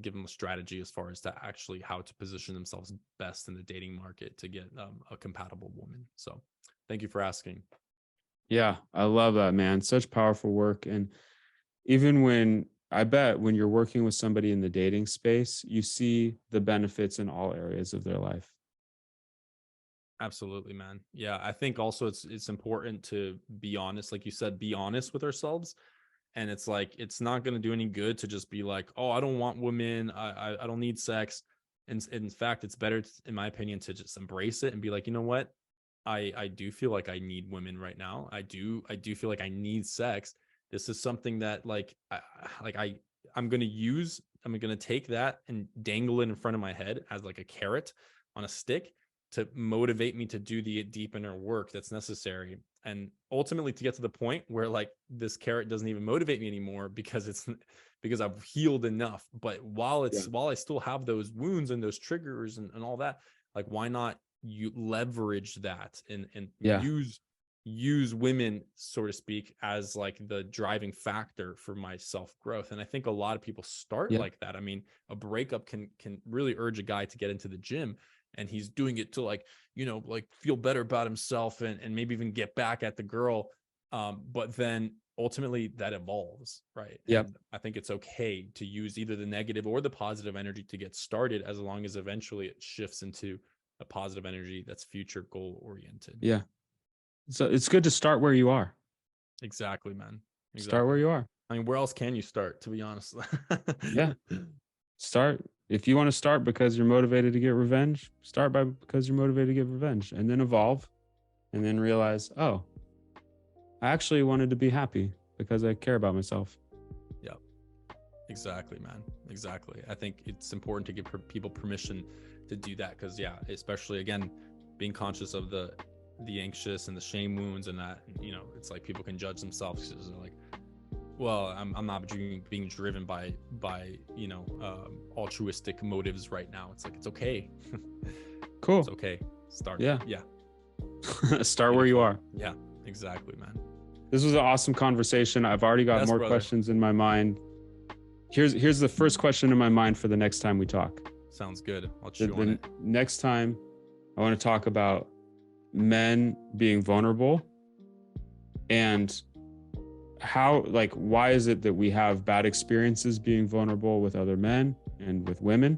give them a strategy as far as to actually how to position themselves best in the dating market to get a compatible woman. So thank you for asking. Yeah, I love that, man. Such powerful work. And even I bet when you're working with somebody in the dating space, you see the benefits in all areas of their life. Absolutely, man. Yeah, I think also it's important to be honest, like you said, be honest with ourselves. And it's like it's not going to do any good to just be like, oh, I don't want women, I don't need sex. And in fact, it's better, in my opinion, to just embrace it and be like, you know what, I do feel like I need women right now. I do feel like I need sex. This is something that I'm going to use. I'm going to take that and dangle it in front of my head as like a carrot on a stick to motivate me to do the deep inner work that's necessary, and ultimately to get to the point where like this carrot doesn't even motivate me anymore because I've healed enough. But Yeah. while I still have those wounds and those triggers and all that, like why not you leverage that and Yeah. use women, so to speak, as like the driving factor for my self growth. And I think a lot of people start Yeah. like that. I mean, a breakup can really urge a guy to get into the gym, and he's doing it to like, like feel better about himself and maybe even get back at the girl. But then ultimately that evolves, right? Yeah. And I think it's okay to use either the negative or the positive energy to get started, as long as eventually it shifts into a positive energy that's future goal oriented. Yeah. So it's good to start where you are. Exactly, man. Start where Exactly. you are. I mean, where else can you start, to be honest? Yeah. Start if you want to start because you're motivated to get revenge, start by because you're motivated to get revenge, and then evolve and then realize, oh, I actually wanted to be happy because I care about myself. Yep. Exactly, man. Exactly. I think it's important to give people permission to do that, because yeah, especially again, being conscious of the anxious and the shame wounds and that, it's like people can judge themselves because they're like, well, I'm not being driven by altruistic motives right now. It's like, it's okay. Cool. It's okay. Start. Yeah. Start Beautiful. where you are. Yeah, exactly, man. This was an awesome conversation. I've already got more questions in my mind. Here's the first question in my mind for the next time we talk. Sounds good. I'll chew on it. Next time, I want to talk about men being vulnerable and how, like, why is it that we have bad experiences being vulnerable with other men and with women,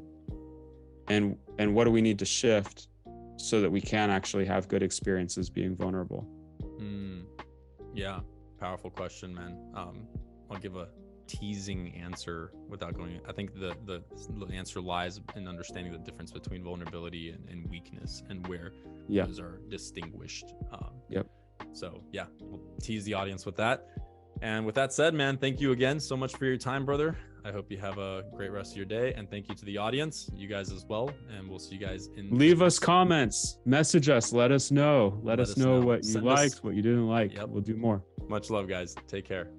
and what do we need to shift so that we can actually have good experiences being vulnerable? Yeah, powerful question, man. I'll give a teasing answer without going. I think the answer lies in understanding the difference between vulnerability and weakness, and where those are distinguished. So yeah, we'll tease the audience with that. And with that said, man, thank you again so much for your time, brother. I hope you have a great rest of your day, and thank you to the audience, you guys as well. And we'll see you guys in. Leave us comments, message us, let us know. Let us know what you liked, what you didn't like. We'll do more. Much love, guys. Take care.